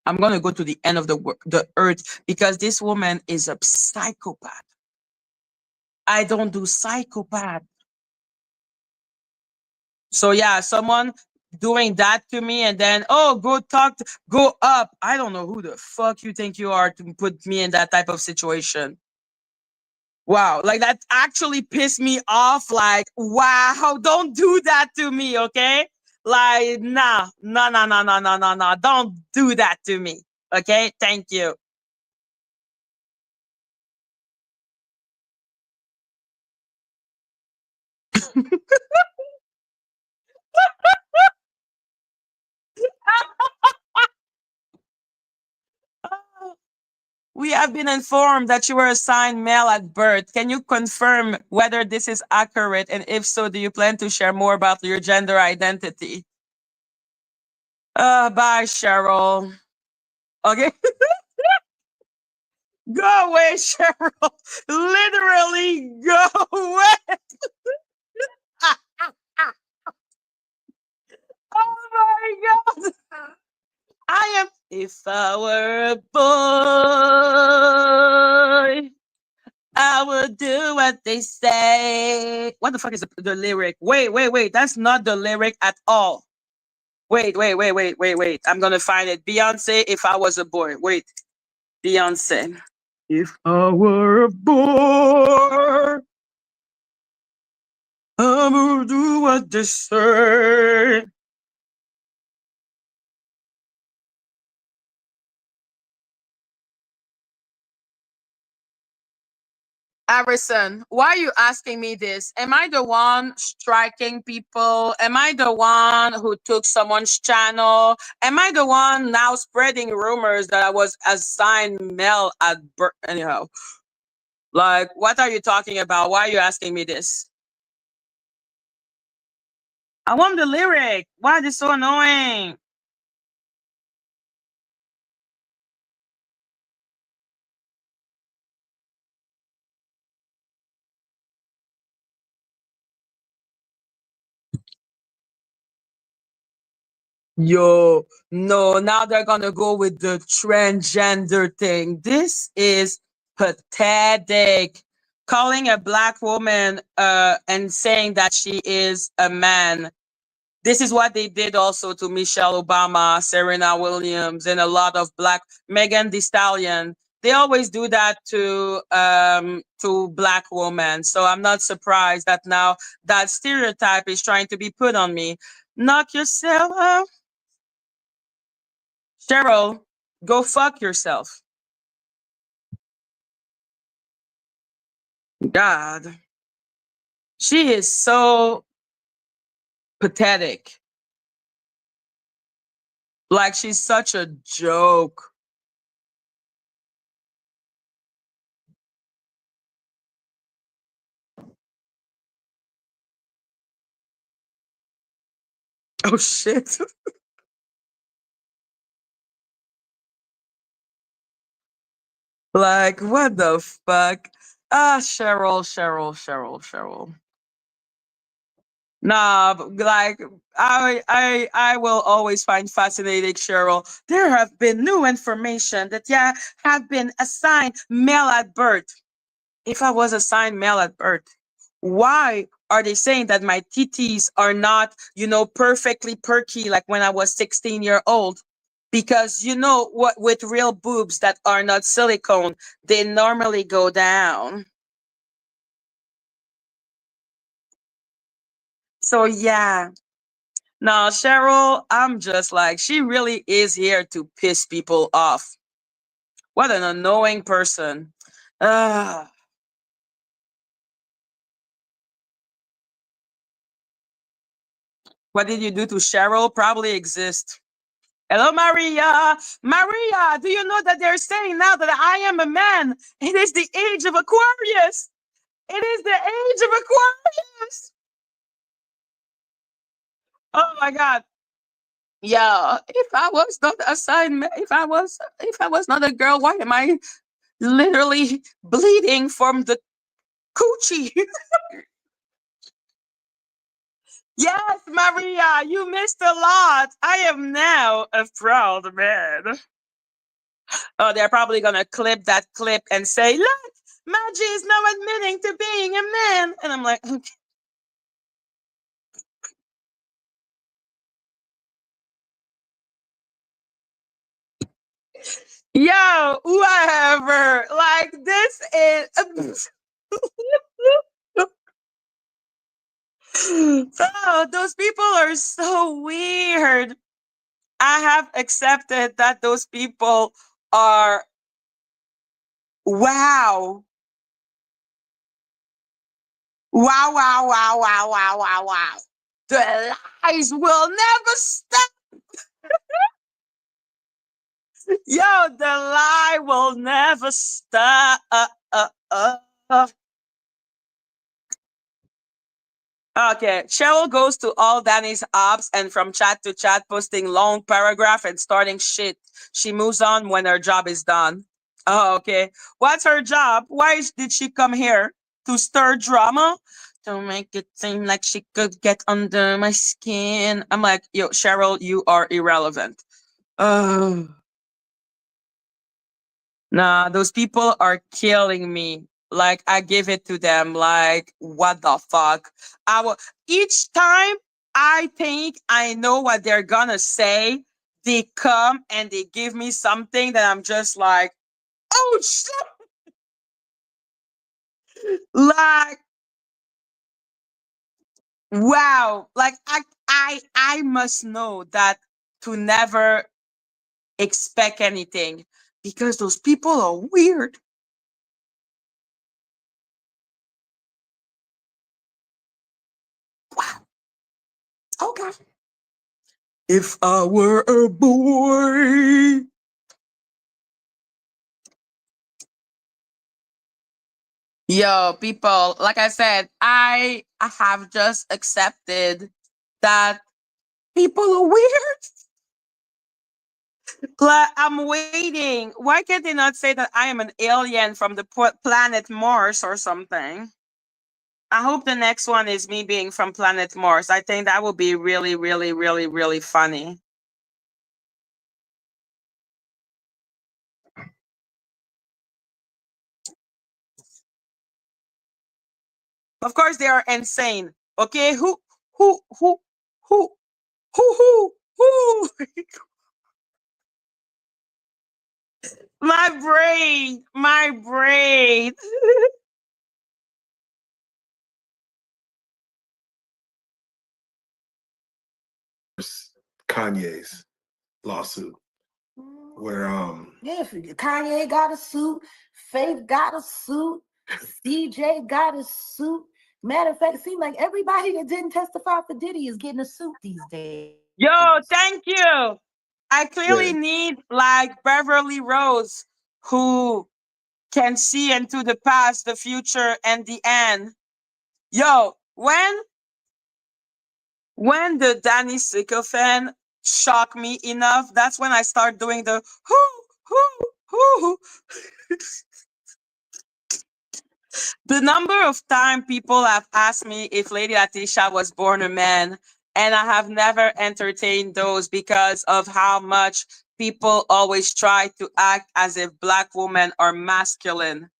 I'm gonna go to the end of the earth because this woman is a psychopath. I don't do psychopath. So yeah, someone doing that to me and then go talk go up. I don't know who the fuck you think you are to put me in that type of situation. Wow, like that actually pissed me off. Like, wow, don't do that to me, okay? Like, nah, no, no, no, no, no, no, no. Don't do that to me. Okay, thank you. We have been informed that you were assigned male at birth. Can you confirm whether this is accurate? And if so, do you plan to share more about your gender identity? Bye, Cheryl. Okay. Go away, Cheryl. Literally go away. Oh my God. I am. If I were a boy, I would do what they say. What the fuck is the lyric? Wait, wait, wait. That's not the lyric at all. Wait, wait, wait, wait, wait, wait. I'm gonna find it. Beyonce, if I was a boy. Wait. Beyonce. If I were a boy, I would do what they say. Harrison, why are you asking me this? Am I the one striking people? Am I the one who took someone's channel? Am I the one now spreading rumors that I was assigned male at birth? Anyhow, like, what are you talking about? Why are you asking me this? I want the lyric. Why is this so annoying? Yo, no, now they're gonna go with the transgender thing. This is pathetic. Calling a black woman and saying that she is a man. This is what they did also to Michelle Obama, Serena Williams, and a lot of black Megan Thee Stallion. They always do that to black women. So I'm not surprised that now that stereotype is trying to be put on me. Knock yourself up. Cheryl, go fuck yourself. God. She is so pathetic. Like she's such a joke. Oh shit. Like what the fuck? Cheryl, Cheryl, Cheryl, Cheryl. Nah, like I will always find fascinating, Cheryl. There have been new information that have been assigned male at birth. If I was assigned male at birth, why are they saying that my titties are not, perfectly perky like when I was 16-year old? Because you know what, with real boobs that are not silicone, they normally go down. So yeah. No, Cheryl, I'm just like, she really is here to piss people off. What an annoying person. Ah, what did you do to Cheryl? Probably exist. Hello, Maria. Maria, do you know that they're saying now that I am a man? It is the age of Aquarius. It is the age of Aquarius. Oh my God. Yeah, if I was not assignment, if I was not a girl, why am I literally bleeding from the coochie? Yes, Maria, you missed a lot. I am now a proud man. Oh, they're probably gonna clip that clip and say, "Look, Madgie is now admitting to being a man," and I'm like, okay. Yo, whatever. Like this is. Oh, those people are so weird. I have accepted that those people are wow. Wow, wow, wow, wow, wow, wow, wow. The lies will never stop. Yo, the lie will never stop. Okay, Cheryl goes to all Danny's ops and from chat to chat, posting long paragraph and starting shit. She moves on when her job is done. Oh, okay. What's her job? Did she come here? To stir drama? To make it seem like she could get under my skin. I'm like, yo, Cheryl, you are irrelevant. Oh. Nah, those people are killing me. Like I give it to them. Like what the fuck? I will each time I think I know what they're gonna say. They come and they give me something that I'm just like, oh shit! Like wow! Like I must know that to never expect anything because those people are weird. Wow. Okay. If I were a boy. Yo, people, like I said, I have just accepted that people are weird. Like, I'm waiting. Why can't they not say that I am an alien from the planet Mars or something? I hope the next one is me being from planet Mars. I think that would be really, really, really, really funny. Of course, they are insane. Okay, who, who, who? My brain. Kanye's lawsuit, where Yeah, Kanye got a suit, Faith got a suit, CJ got a suit. Matter of fact, it seems like everybody that didn't testify for Diddy is getting a suit these days. Yo, thank you. I clearly yeah, need like Beverly Rose who can see into the past, the future, and the end. Yo, when the Danny sycophant shocked me enough, that's when I start doing the who. The number of time people have asked me if Lady Letitia was born a man, and I have never entertained those because of how much people always try to act as if black women are masculine.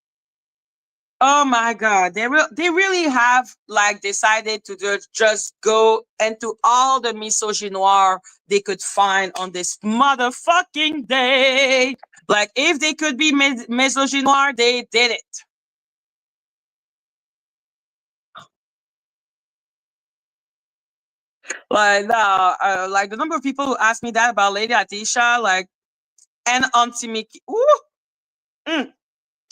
Oh my God, they really have like decided to just go into all the misogynoir they could find on this motherfucking day. Like if they could be misogynoir, they did it. Like no, like the number of people who asked me that about Lady Atisha, like and Auntie Mickey. Ooh, mm,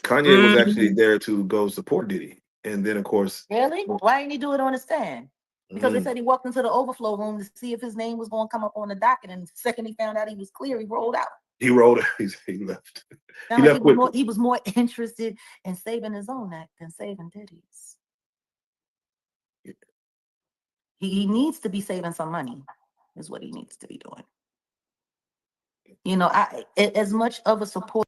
Kanye was actually mm. there to go support Diddy, and then of course, Really? Why didn't he do it on the stand? Because they mm, said he walked into the overflow room to see if his name was going to come up on the docket, and the second he found out he was clear, he rolled out. he rolled. He left. He Sound like left quickly. he was more interested in saving his own neck than saving Diddy's. He needs to be saving some money, is what he needs to be doing. You know, as much of a support.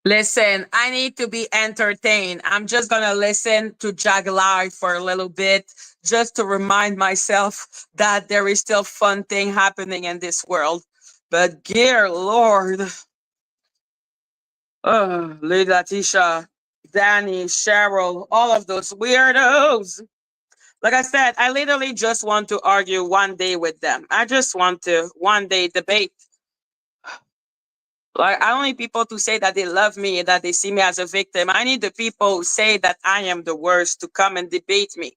Listen, I need to be entertained. I'm just going to listen to Jag Live for a little bit just to remind myself that there is still fun thing happening in this world. But dear Lord, Lady Latisha, Dani, Cheryl, all of those weirdos. Like I said, I literally just want to argue one day with them. I just want to one day debate. Like, I don't need people to say that they love me and that they see me as a victim. I need the people who say that I am the worst to come and debate me.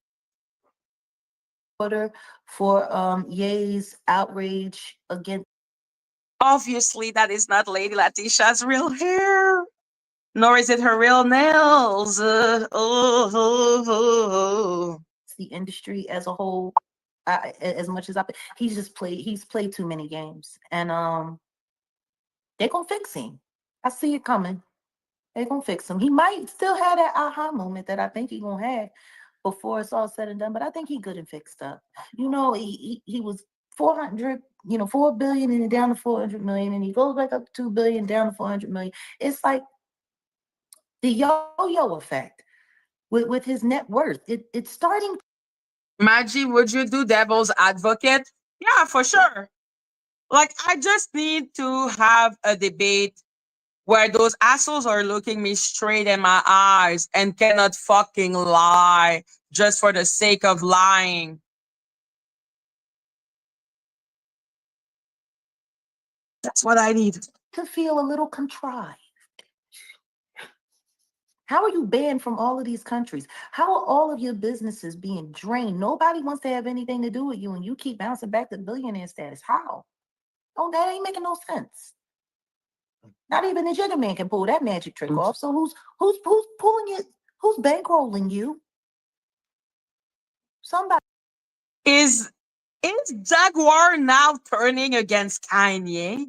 For Ye's outrage against. Obviously, that is not Lady Latisha's real hair, nor is it her real nails. The industry as a whole, as much as he's played too many games, and they're gonna fix him. I see it coming. They're gonna fix him. He might still have that aha moment that I think he's gonna have before it's all said and done, but I think he good and fixed up. You know, he was 400, 4 billion and down to 400 million, and he goes back up to 2 billion, down to 400 million. It's like the yo-yo effect with his net worth. It's starting. Madgie, would you do devil's advocate? Yeah, for sure. Like, I just need to have a debate where those assholes are looking me straight in my eyes and cannot fucking lie just for the sake of lying. That's what I need. To feel a little contrived. How are you banned from all of these countries? How are all of your businesses being drained? Nobody wants to have anything to do with you, and you keep bouncing back to billionaire status. How? Oh, that ain't making no sense. Not even a jigger man can pull that magic trick off. So who's pulling it? Who's bankrolling you? Somebody. Is Jaguar now turning against Kanye?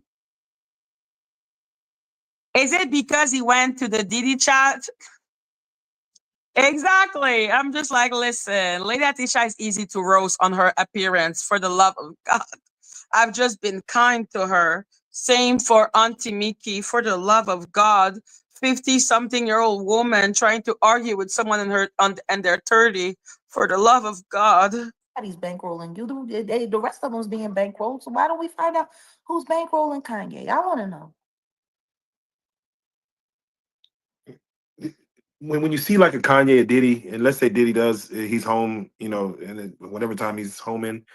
Is it because he went to the Diddy chat? Exactly. I'm just like, listen, Lady Atisha is easy to roast on her appearance, for the love of God. I've just been kind to her. Same for Auntie Mickey, for the love of God. 50-something-year-old woman trying to argue with someone and they're 30, for the love of God. Nobody's bankrolling you. The rest of them's being bankrolled. So why don't we find out who's bankrolling Kanye? I want to know. When you see like a Kanye, a Diddy, and let's say Diddy does, he's home, and then whatever time he's home in,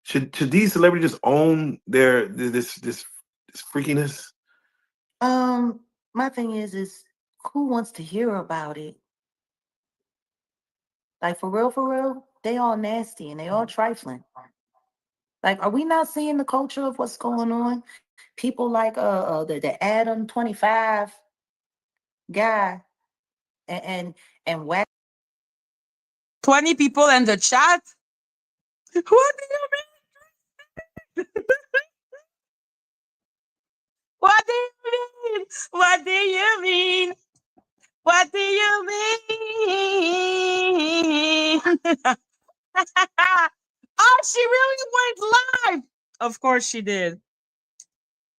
should these celebrities just own this freakiness? My thing is who wants to hear about it? Like for real, they all nasty and they all trifling. Like, are we not seeing the culture of what's going on? People like the Adam 25 guy and whack 20 people in the chat? What do you mean? What do you mean? What do you mean? What do you mean? Oh, she really went live. Of course she did.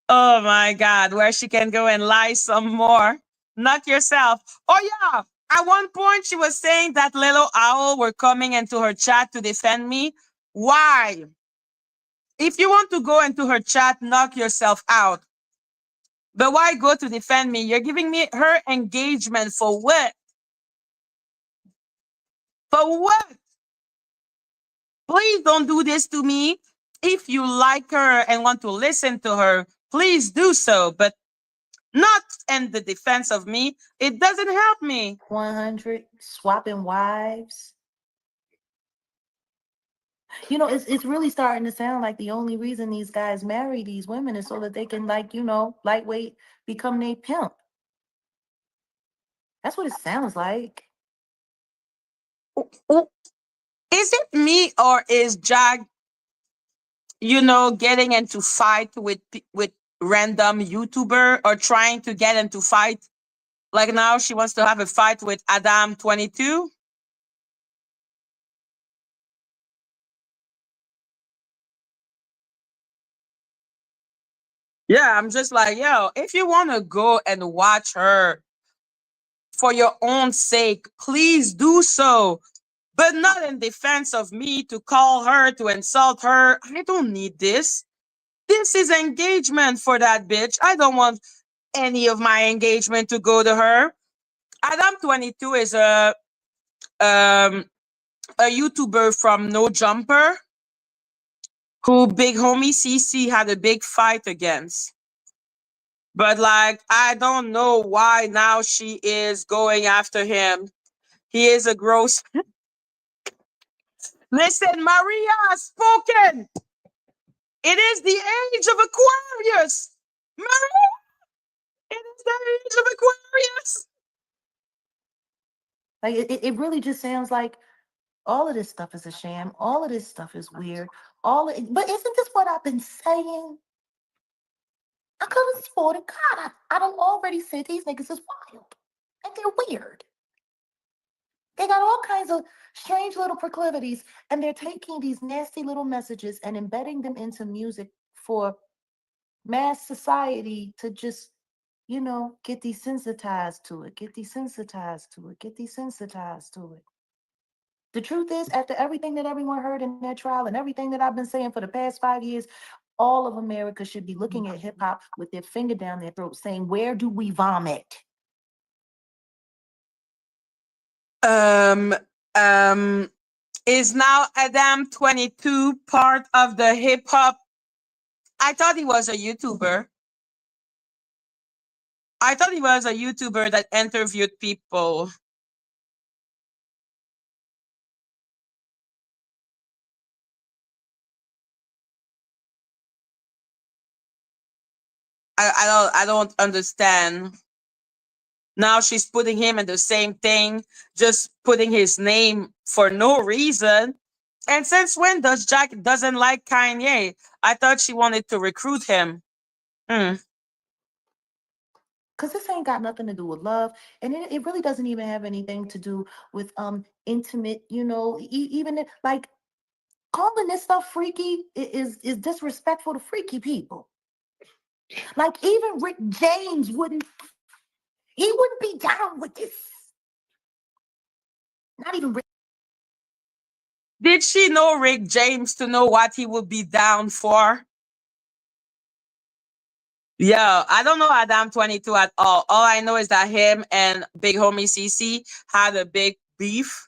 Oh my God, where she can go and lie some more. Knock yourself. Oh yeah. At one point she was saying that little owl were coming into her chat to defend me. Why? If you want to go into her chat, knock yourself out. But why go to defend me? You're giving me her engagement for what? For what? Please don't do this to me. If you like her and want to listen to her, please do so, but not in the defense of me. It doesn't help me. 100 swapping wives. It's really starting to sound like the only reason these guys marry these women is so that they can, like, lightweight become their pimp. That's what it sounds like. Is it me or is Jag, getting into fight with random YouTuber or trying to get into fight? Like now she wants to have a fight with Adam 22. Yeah, I'm just like, yo, if you want to go and watch her for your own sake, please do so. But not in defense of me to call her, to insult her. I don't need this. This is engagement for that bitch. I don't want any of my engagement to go to her. Adam 22 is um a YouTuber from No Jumper who Big Homie CC had a big fight against. But like, I don't know why now she is going after him. He is a gross. Listen, Maria has spoken. It is the age of Aquarius. Maria, it is the age of Aquarius. Like it really just sounds like all of this stuff is a sham. All of this stuff is weird. But isn't this what I've been saying? I could have sworn to God, I don't already said these niggas is wild. And they're weird. They got all kinds of strange little proclivities, and they're taking these nasty little messages and embedding them into music for mass society to just, get desensitized to it, get desensitized to it, get desensitized to it. The truth is, after everything that everyone heard in that trial and everything that I've been saying for the past 5 years, all of America should be looking at hip hop with their finger down their throat saying, where do we vomit? Um, um, is now Adam 22 part of the hip hop? I thought he was a YouTuber. I thought he was a YouTuber that interviewed people. I don't understand. Now she's putting him in the same thing, just putting his name for no reason. And since when does Jack doesn't like Kanye? I thought she wanted to recruit him. Hmm. Because this ain't got nothing to do with love. And it really doesn't even have anything to do with intimate, even like calling this stuff freaky is disrespectful to freaky people. Like even Rick James wouldn't be down with this. Not even Rick. Did she know Rick James to know what he would be down for? Yeah, I don't know Adam 22 at all. All I know is that him and Big Homie CC had a big beef.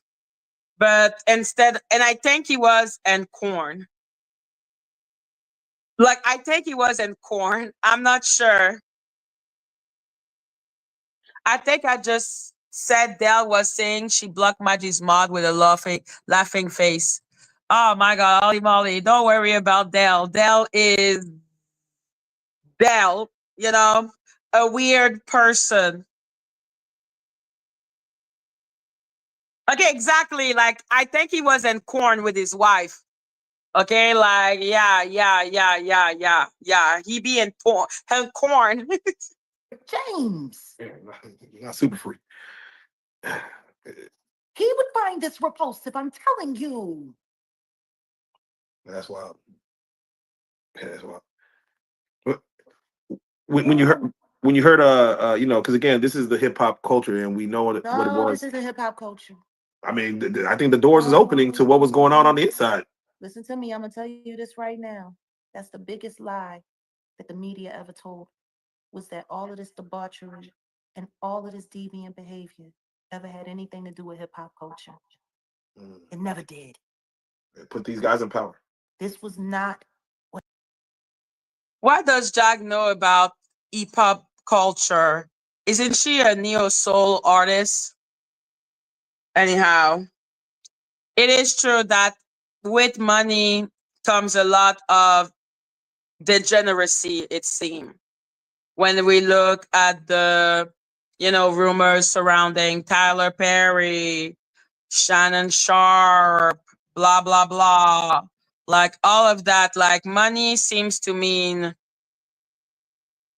But instead, and I think he was in corn. Like, I think he was in corn. I'm not sure. I think I just said Dell was saying she blocked Maggie's mod with a laughing face. Oh my God, Ollie Molly, don't worry about Dell. Dell is Dell, you know, a weird person. Okay, exactly. Like, I think he was in corn with his wife. Okay, like, yeah, yeah, yeah, yeah, yeah, yeah. He be in corn. James. Yeah, not super free. He would find this repulsive, I'm telling you. That's wild. Yeah, that's wild. But when you heard because again, this is the hip hop culture, and we know what it No, this was. isn't hip hop culture. I mean, I think the doors is opening to what was going on the inside. Listen to me. I'm gonna tell you this right now. That's the biggest lie that the media ever told, was that all of this debauchery and all of this deviant behavior ever had anything to do with hip hop culture. It never did. Put these guys in power. This was not what. What does Jack know about hip hop culture? Isn't she a neo soul artist? Anyhow, it is true that with money comes a lot of degeneracy, it seems. When we look at the, rumors surrounding Tyler Perry, Shannon Sharp, blah, blah, blah. Like all of that, like money seems to mean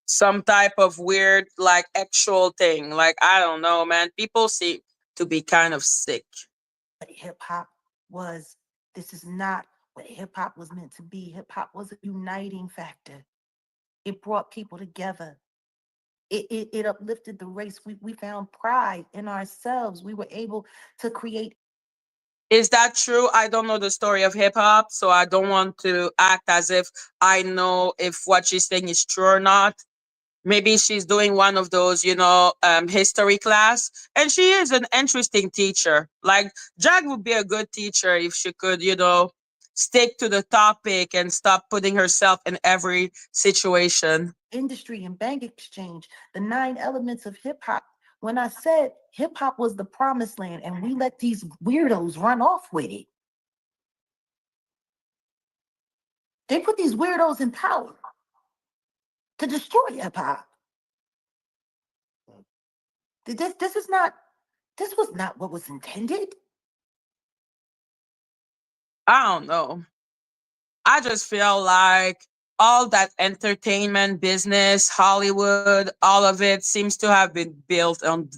some type of weird, like actual thing. Like, I don't know, man. People seem to be kind of sick. Hip hop was. This is not what hip hop was meant to be. Hip hop was a uniting factor. It brought people together. It uplifted the race. We found pride in ourselves. We were able to create. Is that true? I don't know the story of hip hop, so I don't want to act as if I know if what she's saying is true or not. Maybe she's doing one of those, history class, and she is an interesting teacher. Like, Jag would be a good teacher if she could, stick to the topic and stop putting herself in every situation. Industry and bank exchange, the 9 elements of hip hop. When I said hip hop was the promised land and we let these weirdos run off with it, they put these weirdos in power to destroy hip hop. This is not, this was not what was intended. I don't know. I just feel like all that entertainment business, Hollywood, all of it seems to have been built on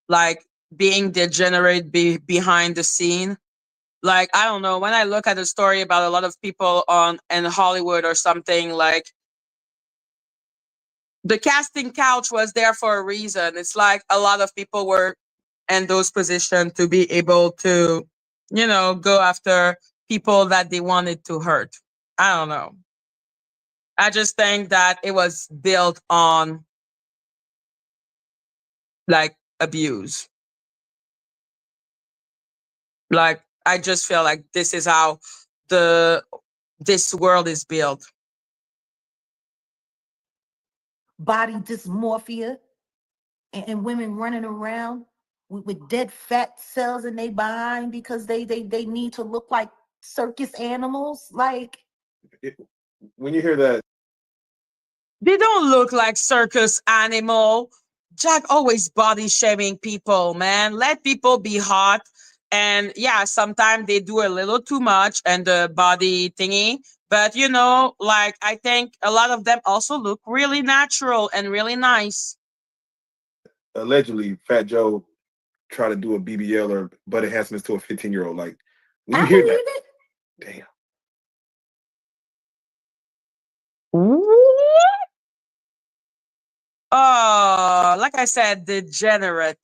like being degenerate behind the scene. Like, I don't know, when I look at a story about a lot of people on in Hollywood or something, like the casting couch was there for a reason. It's like a lot of people were in those positions to be able to, go after people that they wanted to hurt. I don't know. I just think that it was built on like abuse. Like, I just feel like this is how the this world is built. Body dysmorphia and women running around with dead fat cells in their behind because they need to look like circus animals. Like, When you hear that, They don't look like circus animal. Jack always body shaming people, man. Let people be hot. And yeah, sometimes they do a little too much and the body thingy. But like I think a lot of them also look really natural and really nice. allegedly Fat Joe tried to do a BBL or butt enhancements to a 15-year-old, like when you I hear that, believe it. damn. Oh, like I said, degenerate.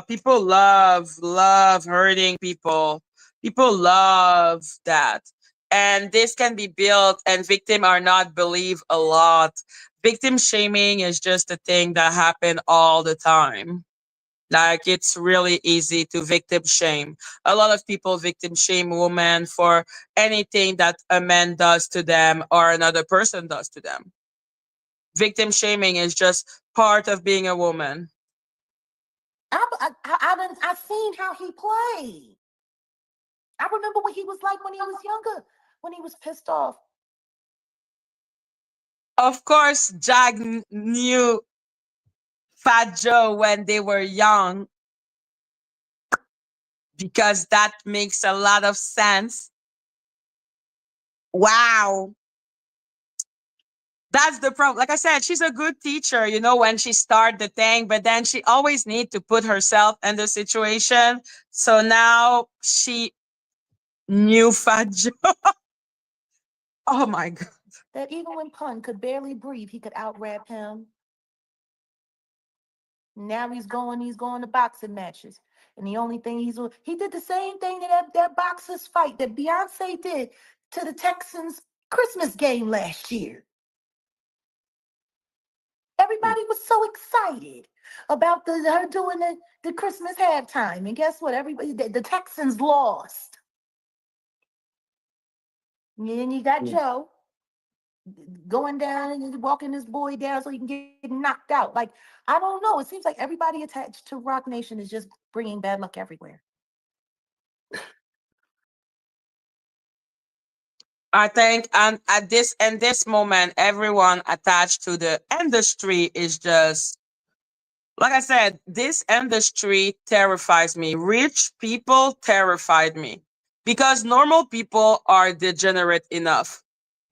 People love hurting people. People love that. And this can be built, and victim are not believe a lot. Victim shaming is just a thing that happen all the time. Like, it's really easy to victim shame. A lot of people victim shame women for anything that a man does to them or another person does to them. Victim shaming is just part of being a woman. I've seen how he played. I remember what he was like when he was younger, when he was pissed off. Of course, Jag knew Fat Joe when they were young because that makes a lot of sense. Wow. That's the problem. Like I said, she's a good teacher, when she start the thing, but then she always need to put herself in the situation. So now she knew Fat Joe. Oh my God. That even when Pun could barely breathe, he could out rap him. Now he's going to boxing matches. And the only thing he did the same thing that boxers fight that Beyonce did to the Texans Christmas game last year. Everybody was so excited about her doing the Christmas halftime. And guess what? Everybody, the Texans lost. And then you got Joe going down and walking this boy down so he can get knocked out. Like, I don't know. It seems like everybody attached to Rock Nation is just bringing bad luck everywhere. I think, and at this in this moment, everyone attached to the industry is just like I said. This industry terrifies me. Rich people terrified me because normal people are degenerate enough.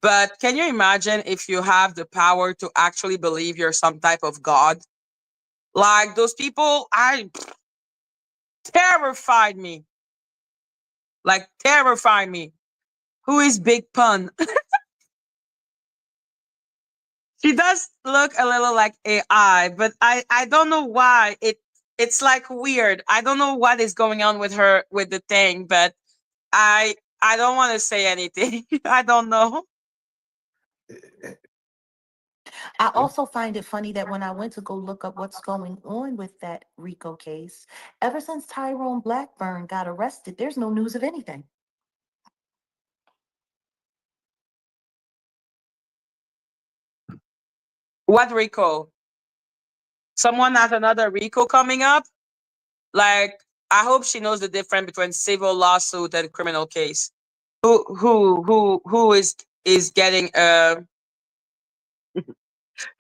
But can you imagine if you have the power to actually believe you're some type of god? Like those people, I terrified me. Like terrified me. Who is Big Pun? She does look a little like AI, but I don't know why it's like weird. I don't know what is going on with her with the thing, but I don't want to say anything. I don't know. I also find it funny that when I went to go look up what's going on with that RICO case, ever since Tyrone Blackburn got arrested, there's no news of anything. What Rico? Someone has another Rico coming up? Like, I hope she knows the difference between civil lawsuit and criminal case. Who is getting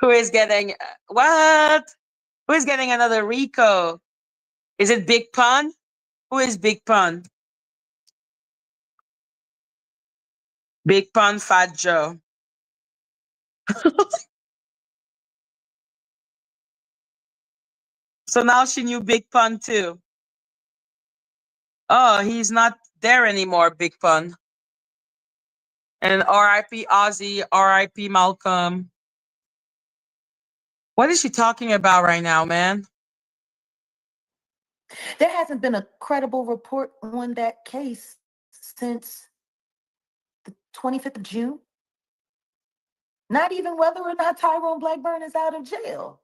who is getting what? Who is getting another Rico? Is it Big Pun? Who is Big Pun? Big Pun Fat Joe. So now she knew Big Pun too. Oh, he's not there anymore, Big Pun. And R.I.P. Ozzy, R.I.P. Malcolm. What is she talking about right now, man? There hasn't been a credible report on that case since the 25th of June. Not even whether or not Tyrone Blackburn is out of jail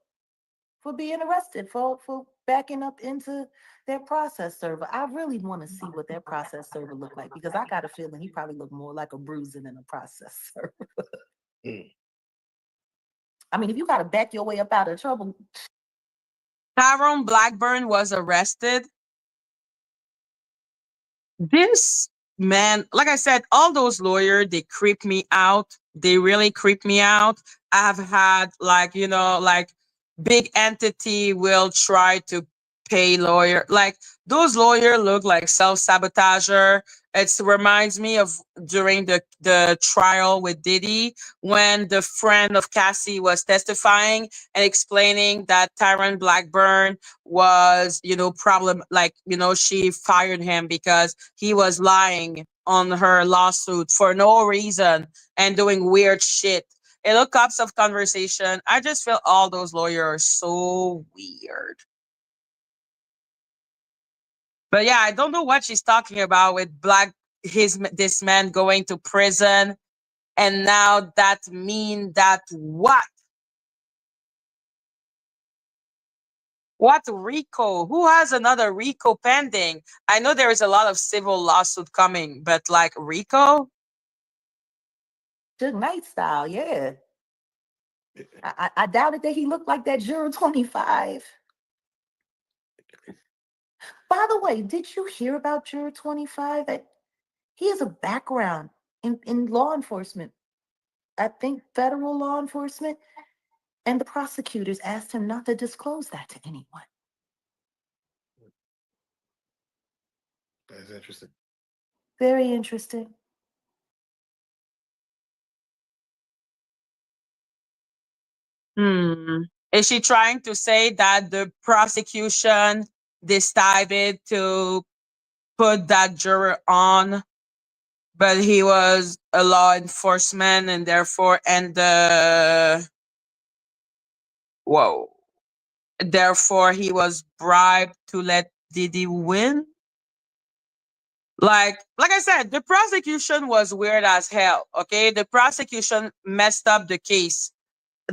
for being arrested for backing up into their process server. I really want to see what their process server looked like because I got a feeling he probably looked more like a bruiser than a process server. Mm. I mean, if you got to back your way up out of trouble. Tyrone Blackburn was arrested. This man, like I said, all those lawyers, they creep me out. They really creep me out. I've had like, like big entity will try to pay lawyer. Like those lawyers look like self-sabotager. It reminds me of during the trial with Diddy when the friend of Cassie was testifying and explaining that Tyrone Blackburn was, problem like, she fired him because he was lying on her lawsuit for no reason and doing weird shit. It look up of conversation. I just feel all those lawyers are so weird. But yeah, I don't know what she's talking about with this man going to prison, and now that mean that what? What Rico? Who has another Rico pending? I know there is a lot of civil lawsuit coming, but like Rico? Suge Knight style, yeah. I doubted that he looked like that Juror 25. By the way, did you hear about Juror 25? That he has a background in law enforcement. I think federal law enforcement. And the prosecutors asked him not to disclose that to anyone. That's interesting. Very interesting. Is she trying to say that the prosecution decided to put that juror on, but he was a law enforcement and therefore, and whoa, therefore he was bribed to let Diddy win? Like I said, the prosecution was weird as hell. Okay, the prosecution messed up the case.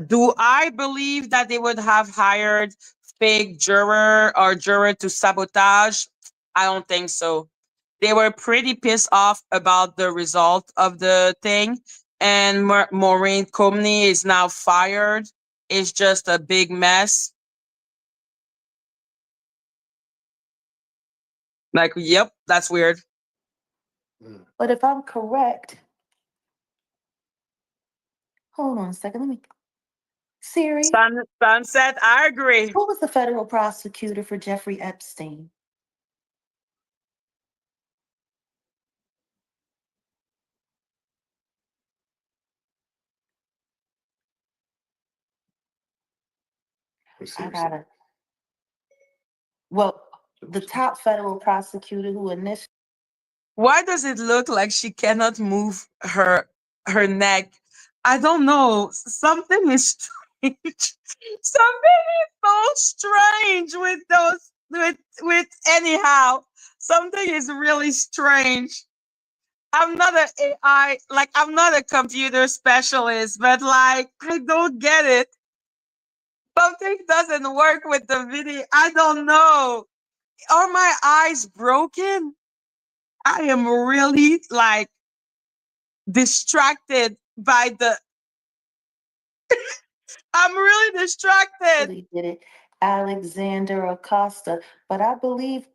Do I believe that they would have hired fake juror or juror to sabotage? I don't think so. They were pretty pissed off about the result of the thing, and Maureen Comey is now fired. It's just a big mess. Like, yep, that's weird. But if I'm correct, hold on a second. Let me. Siri, Sunset, I agree. who was the federal prosecutor for Jeffrey Epstein? I gotta. Well, the top federal prosecutor who initially. Why does it look like she cannot move her neck? I don't know. Something is strange. Something is so strange with those with anyhow. Something is really strange. I'm not an AI, like I'm not a computer specialist, but like I don't get it. Something doesn't work with the video. I don't know. Are my eyes broken? I am really like distracted by the I'm really distracted. Really did it, Alexander Acosta. But I believe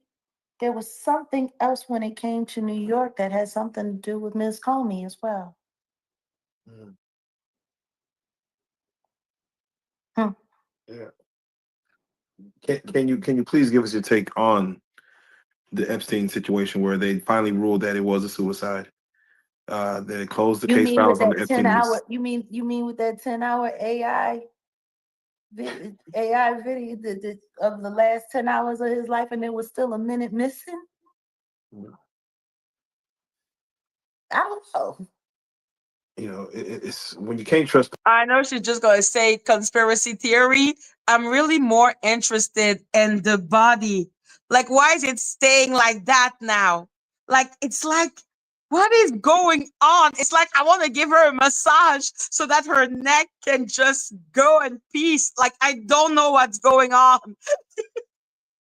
there was something else when it came to New York that had something to do with Miss Comey as well. Mm. Hmm. Yeah. Can you please give us your take on the Epstein situation where they finally ruled that it was a suicide? They closed the You case mean with files on that the 10 Epstein hour, list. you mean with that 10-hour AI video of the last 10 hours of his life and there was still a minute missing? Mm. I don't know. It's when you can't trust. I know she's just gonna say conspiracy theory. I'm really more interested in the body. Like, why is it staying like that now? Like, it's like, what is going on? It's like I want to give her a massage so that her neck can just go in peace. Like, I don't know what's going on.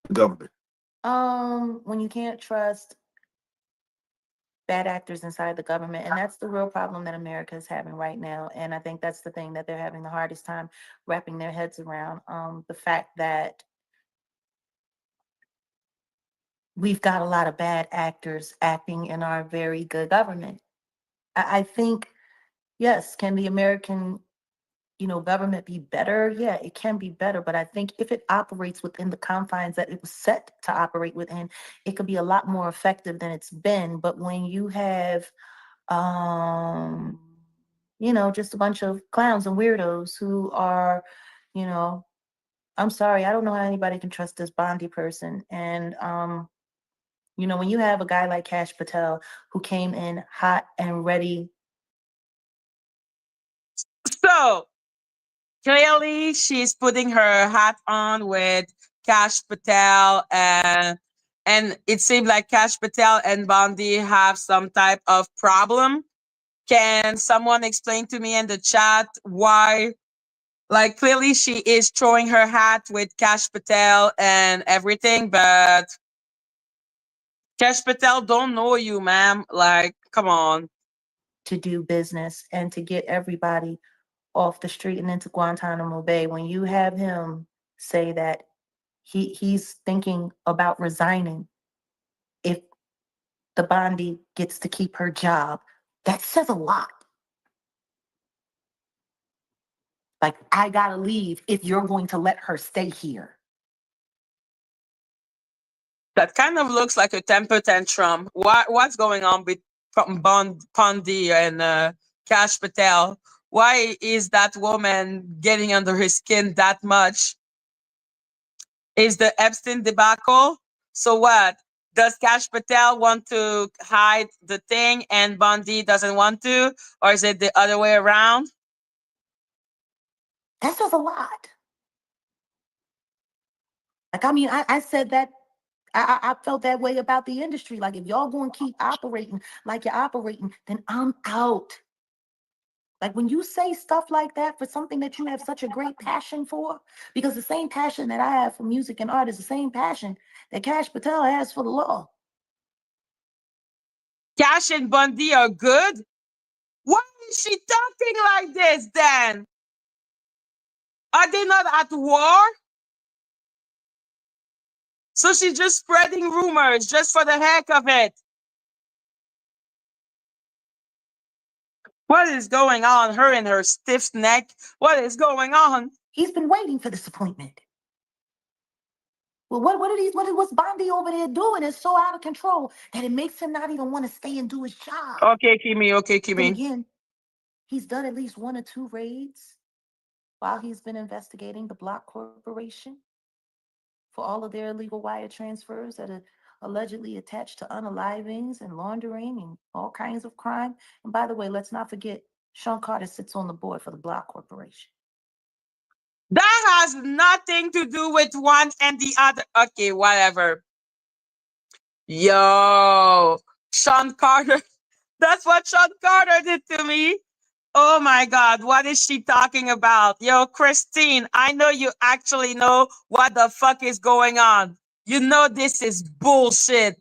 The government. When you can't trust bad actors inside the government, and that's the real problem that America is having right now. And I think that's the thing that they're having the hardest time wrapping their heads around. The fact that we've got a lot of bad actors acting in our very good government. I think, yes, can the American, government be better? Yeah, it can be better, but I think if it operates within the confines that it was set to operate within, it could be a lot more effective than it's been. But when you have, um, just a bunch of clowns and weirdos who are, you know, I'm sorry, I don't know how anybody can trust this Bondi person. And when you have a guy like Cash Patel who came in hot and ready. So clearly, she's putting her hat on with Cash Patel, and it seems like Cash Patel and Bondi have some type of problem. Can someone explain to me in the chat why? Like, clearly, she is throwing her hat with Cash Patel and everything, but Cash Patel don't know you, ma'am. Like, come on. To do business and to get everybody off the street and into Guantanamo Bay. When you have him say that he's thinking about resigning if the Bondi gets to keep her job, that says a lot. Like, I gotta leave if you're going to let her stay here. That kind of looks like a temper tantrum. What's going on with Bondi and Cash Patel? Why is that woman getting under his skin that much? Is the Epstein debacle? So what? Does Cash Patel want to hide the thing and Bondi doesn't want to? Or is it the other way around? That says a lot. Like, I mean, I said that I felt that way about the industry. Like, if y'all going to keep operating like you're operating, then I'm out. Like, when you say stuff like that for something that you have such a great passion for, because the same passion that I have for music and art is the same passion that Cash Patel has for the law. Cash and Bondi are good? Why is she talking like this then? Are they not at war? So she's just spreading rumors just for the heck of it. What is going on? Her and her stiff neck. What is going on? He's been waiting for this appointment. Well, what's Bondi over there doing is so out of control that it makes him not even want to stay and do his job. Okay, Kimmy. Okay, Then Kimmy. again, he's done at least 1 or 2 raids while he's been investigating the Block Corporation for all of their illegal wire transfers that are allegedly attached to unalivings and laundering and all kinds of crime. And by the way, let's not forget Sean Carter sits on the board for the Block Corporation. That has nothing to do with one and the other. Okay, whatever. Yo, Sean Carter. That's what Sean Carter did to me. Oh my God, what is she talking about? Yo, Christine, I know you actually know what the fuck is going on. You know this is bullshit.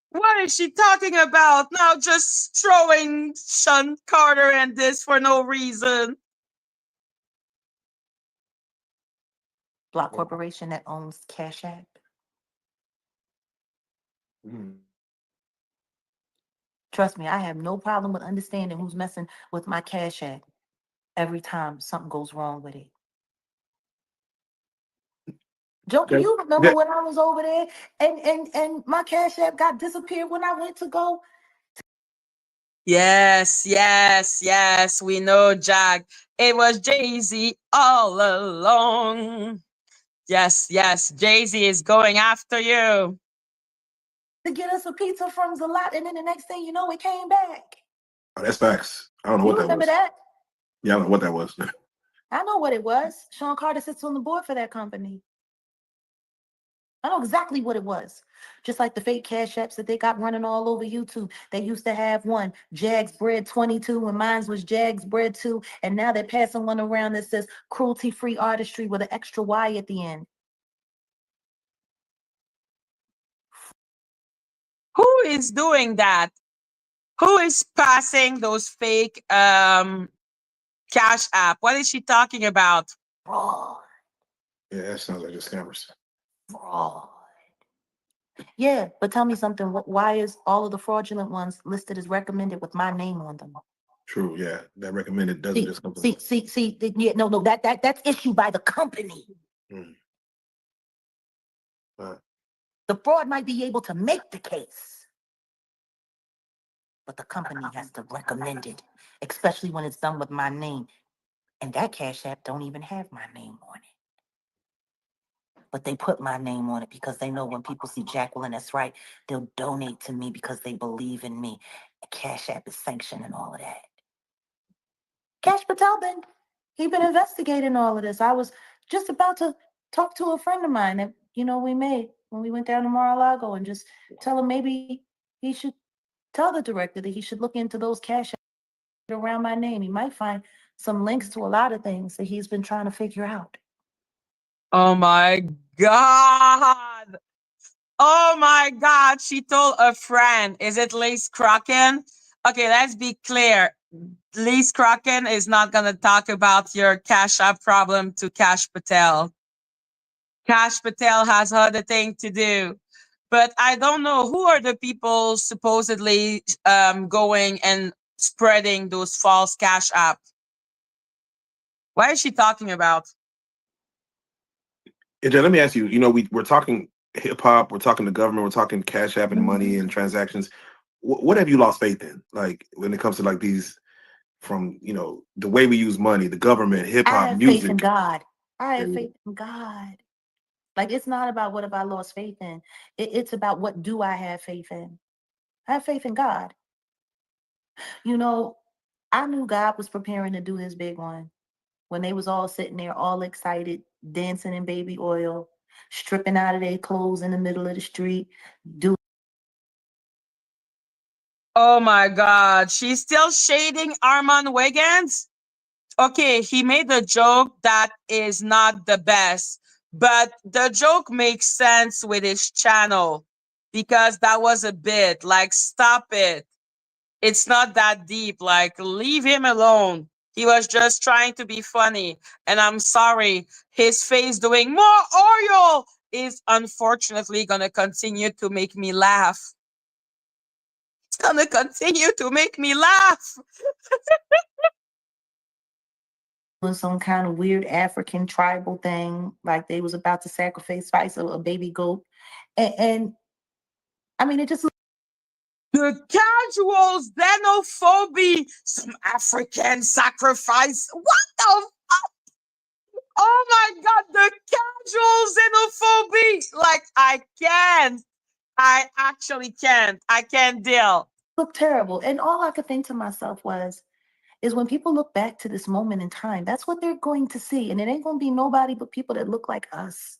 What is she talking about? Now just throwing Sean Carter and this for no reason. Block Corporation that owns Cash App. Mm. Trust me, I have no problem with understanding who's messing with my Cash App every time something goes wrong with it. Joker, you remember when I was over there and my Cash App got disappeared when I went to go? Yes, yes, yes. We know, Jack. It was Jay-Z all along. Yes, yes. Jay-Z is going after you. To get us a pizza from Zalat, and then the next thing you know, it came back. Oh, that's facts. I don't know You what that remember was. that? Yeah, I don't know what that was. I know what it was. Sean Carter sits on the board for that company. I know exactly what it was. Just like the fake cash apps that they got running all over YouTube. They used to have one, Jags Bread 22, and mine was Jags Bread 2. And now they're passing one around that says cruelty-free artistry with an extra Y at the end. Who is doing that? Who is passing those fake cash app? What is she talking about? Fraud. Yeah, that sounds like just scammers. Fraud. Yeah, but tell me something. Why is all of the fraudulent ones listed as recommended with my name on them? True, yeah. That recommended doesn't just come from. Yeah, no, that's issued by the company. Mm. The fraud might be able to make the case, but the company has to recommend it, especially when it's done with my name. And that Cash App don't even have my name on it. But they put my name on it because they know when people see Jacqueline, that's right, they'll donate to me because they believe in me. Cash App is sanctioning all of that. Cash Patel he been investigating all of this. I was just about to talk to a friend of mine that, we made when we went down to Mar-a-Lago and just tell him maybe he should tell the director that he should look into those cash around my name. He might find some links to a lot of things that he's been trying to figure out. Oh my God. Oh my God. She told a friend. Is it Lace Kraken? Okay, let's be clear. Lace Kraken is not going to talk about your Cash App problem to Cash Patel. Cash Patel has other thing to do. But I don't know who are the people supposedly going and spreading those false Cash App. What is she talking about? AJ, let me ask you. We're talking hip hop, we're talking the government, we're talking Cash App and money and transactions. What have you lost faith in? Like when it comes to like these, from the way we use money, the government, hip I hop, have faith in music. God. I have faith in God. Like, it's not about what have I lost faith in. It's about what do I have faith in. I have faith in God. I knew God was preparing to do his big one when they was all sitting there all excited, dancing in baby oil, stripping out of their clothes in the middle of the street. Oh my God. She's still shading Armand Wiggins? Okay, he made a joke that is not the best, but the joke makes sense with his channel because that was a bit. Like, stop it. It's not that deep. Like, leave him alone. He was just trying to be funny. And I'm sorry, his face doing more Oreo is unfortunately going to continue to make me laugh. It's going to continue to make me laugh. Some kind of weird African tribal thing, like they was about to sacrifice a baby goat. And I mean, it just the casuals, xenophobia, some African sacrifice. What the fuck? Oh my God, the casual xenophobia. Like, I can't. I actually can't. I can't deal. looked terrible. And all I could think to myself was, is when people look back to this moment in time, that's what they're going to see. And it ain't going to be nobody but people that look like us.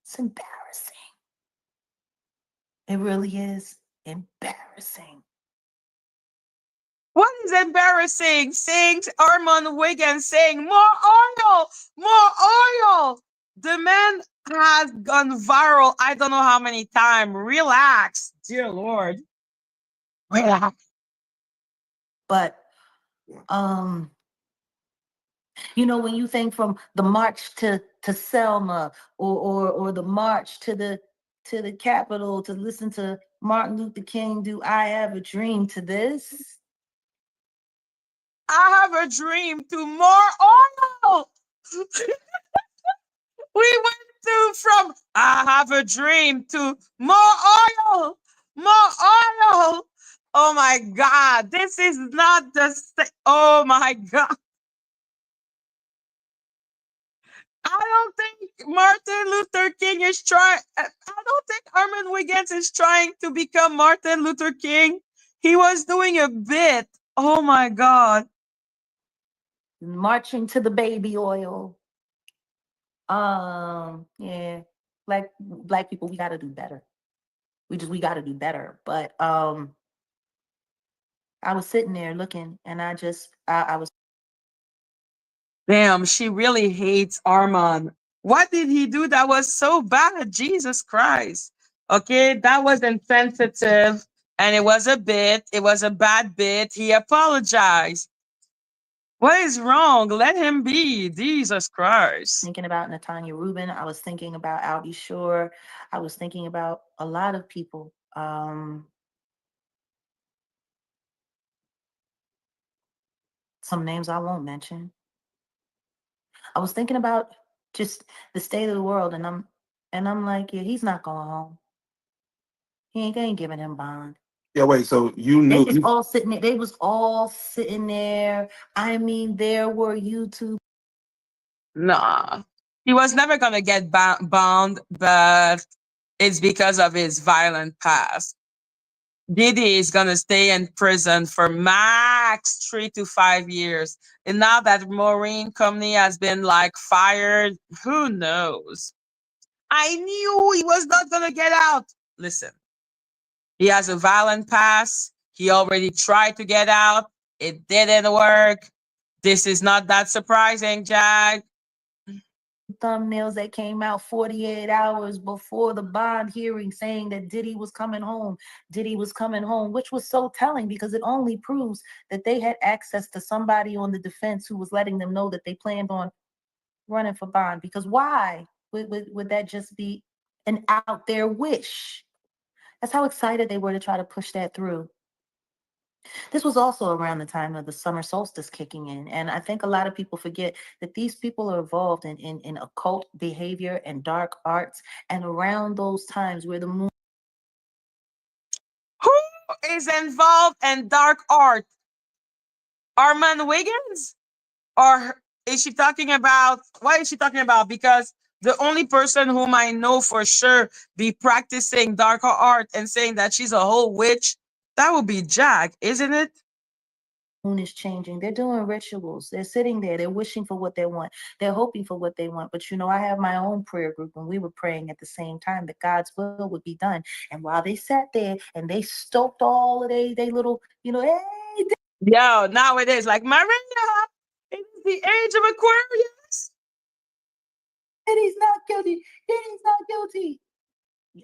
It's embarrassing. It really is embarrassing. What is embarrassing? Saying Armand Wiggins saying more oil, more oil. The man has gone viral. I don't know how many times. Relax, dear Lord. Relax. But when you think from the march to Selma, or the march to the Capitol to listen to Martin Luther King do "I Have a Dream" to this. I have a dream to more oil. We went from I have a dream to more oil, more oil. Oh my God, this is not the same. Oh my God. I don't think Martin Luther King is trying. I don't think Armand Wiggins is trying to become Martin Luther King. He was doing a bit. Oh my God. Marching to the baby oil. Yeah, black people, we got to do better. We got to do better. But I was sitting there looking, and I was. Damn, she really hates Armand. What did he do that was so bad? Jesus Christ. Okay, that was insensitive and it was a bit. It was a bad bit. He apologized. What is wrong? Let him be. Jesus Christ. Thinking about Natanya Rubin. I was thinking about Albie Shore. I was thinking about a lot of people. Some names I won't mention. I was thinking about just the state of the world, and I'm like, yeah, he's not going home. He ain't giving him bond. Yeah, wait. So you They knew? was all sitting there. They was all sitting there. I mean, there were YouTube. Nah. He was never going to get bound, but it's because of his violent past. Diddy is gonna stay in prison for max 3 to 5 years. And now that Maureen company has been like fired, who knows? I knew he was not gonna get out. Listen, he has a violent past. He already tried to get out. It didn't work. This is not that surprising, Jack. Thumbnails that came out 48 hours before the bond hearing saying that Diddy was coming home. Diddy was coming home, which was so telling because it only proves that they had access to somebody on the defense who was letting them know that they planned on running for bond. Because why would that just be an out there wish? That's how excited they were to try to push that through. This was also around the time of the summer solstice kicking in. And I think a lot of people forget that these people are involved in occult behavior and dark arts. And around those times where the moon. Who is involved in dark art? Armand Wiggins? Or is she talking about, what is she talking about? Because the only person whom I know for sure be practicing darker art and saying that she's a whole witch, that would be Jack, isn't it? Moon is changing. They're doing rituals. They're sitting there. They're wishing for what they want. They're hoping for what they want. But I have my own prayer group, and we were praying at the same time that God's will would be done. And while they sat there and they stoked all of they little, hey. Yo, now it is like Maria. It is the age of Aquarius. He's not guilty. He's not guilty.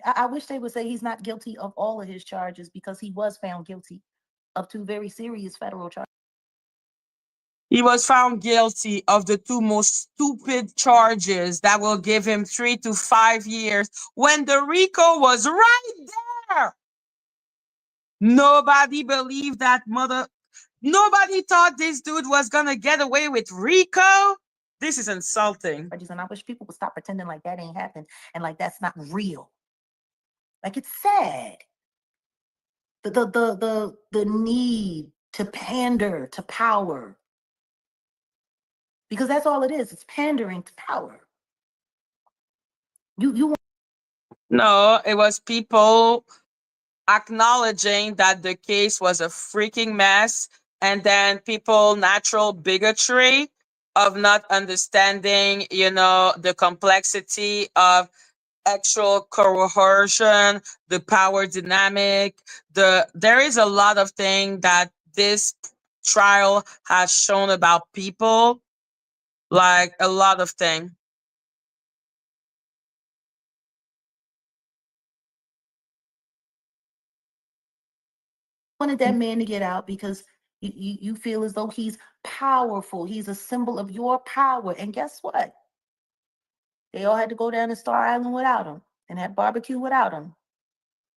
I wish they would say he's not guilty of all of his charges because he was found guilty of 2 very serious federal charges. He was found guilty of the 2 most stupid charges that will give him 3 to 5 years when the RICO was right there. Nobody believed that mother. Nobody thought this dude was gonna get away with RICO. This is insulting. And I wish people would stop pretending like that ain't happened and like that's not real. Like, it's sad. The need to pander to power. Because that's all it is. It's pandering to power. No, it was people acknowledging that the case was a freaking mess and then people natural bigotry of not understanding, the complexity of actual coercion, the power dynamic. There is a lot of things that this trial has shown about people, like a lot of things. Wanted that man to get out because you feel as though he's powerful. He's a symbol of your power. And guess what? They all had to go down to Star Island without him and have barbecue without him.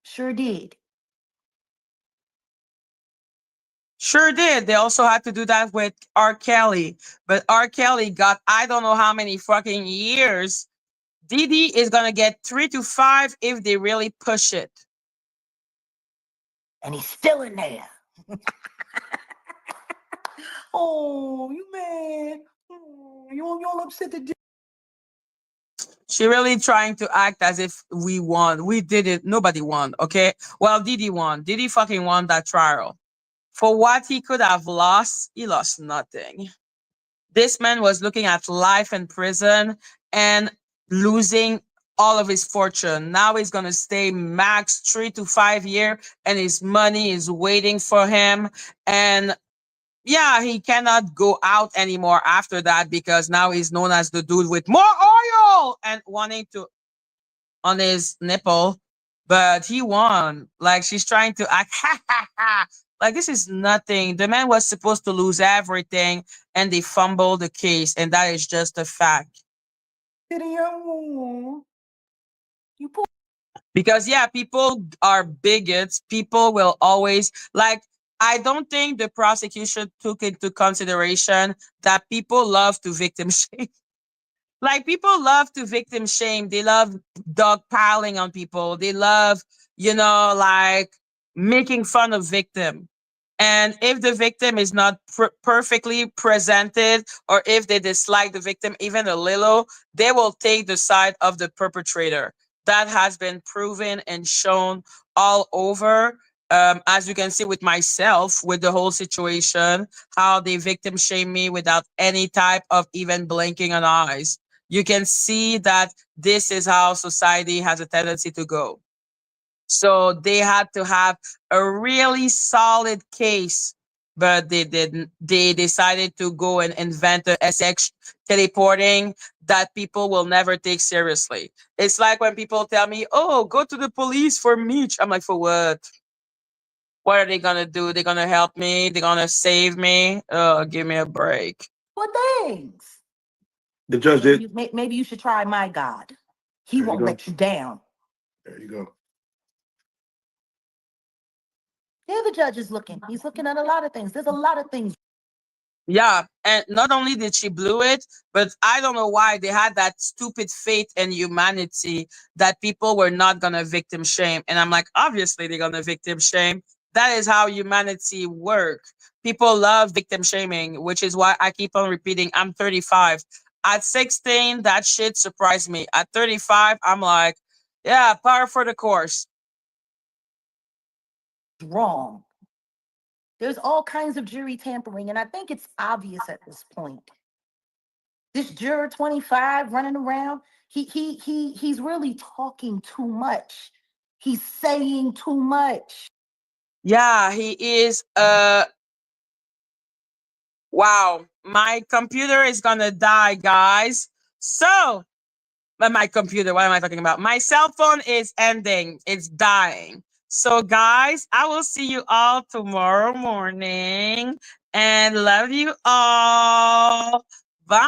Sure did. Sure did. They also had to do that with R. Kelly. But R. Kelly got I don't know how many fucking years. Didi is gonna get 3 to 5 if they really push it. And he's still in there. Oh, you mad? You all upset the She really trying to act as if we won. We did it. Nobody won. Okay. Well, Didi won. Didi fucking won that trial. For what he could have lost, he lost nothing. This man was looking at life in prison and losing all of his fortune. Now he's going to stay max 3 to 5 years and his money is waiting for him. And yeah, he cannot go out anymore after that because now he's known as the dude with more oil and wanting to on his nipple. But he won. Like she's trying to act, ha ha ha. Like this is nothing. The man was supposed to lose everything and they fumbled the case. And that is just a fact. video. You poor. Because yeah, people are bigots. People will always like I don't think the prosecution took into consideration that people love to victim shame. Like people love to victim shame. They love dog piling on people. They love, like making fun of victim. And if the victim is not perfectly presented, or if they dislike the victim even a little, they will take the side of the perpetrator. That has been proven and shown all over. As you can see with myself, with the whole situation, how they victim shame me without any type of even blinking an eyes. You can see that this is how society has a tendency to go. So they had to have a really solid case, but they didn't. They decided to go and invent a SX teleporting that people will never take seriously. It's like when people tell me, "Oh, go to the police for Meech." I'm like, "For what? What are they gonna do? They're gonna help me? They're gonna save me? Oh, give me a break." What things? The judge Maybe did. maybe you should try my God. He There you won't go. let you down. There you go. Yeah, the judge is looking. He's looking at a lot of things. There's a lot of things. Yeah, and not only did she blew it, but I don't know why they had that stupid faith in humanity that people were not gonna victim shame. And I'm like, obviously they're gonna victim shame. That is how humanity work. People love victim shaming, which is why I keep on repeating. I'm 35. At 16, that shit surprised me. At 35, I'm like, yeah, par for the course. Wrong. There's all kinds of jury tampering, and I think it's obvious at this point. This juror 25 running around, he's really talking too much. He's saying too much. Yeah, he is. Wow, my computer is gonna die, guys. So, but my computer, what am I talking about? My cell phone is ending, it's dying. So, guys, I will see you all tomorrow morning and love you all. Bye.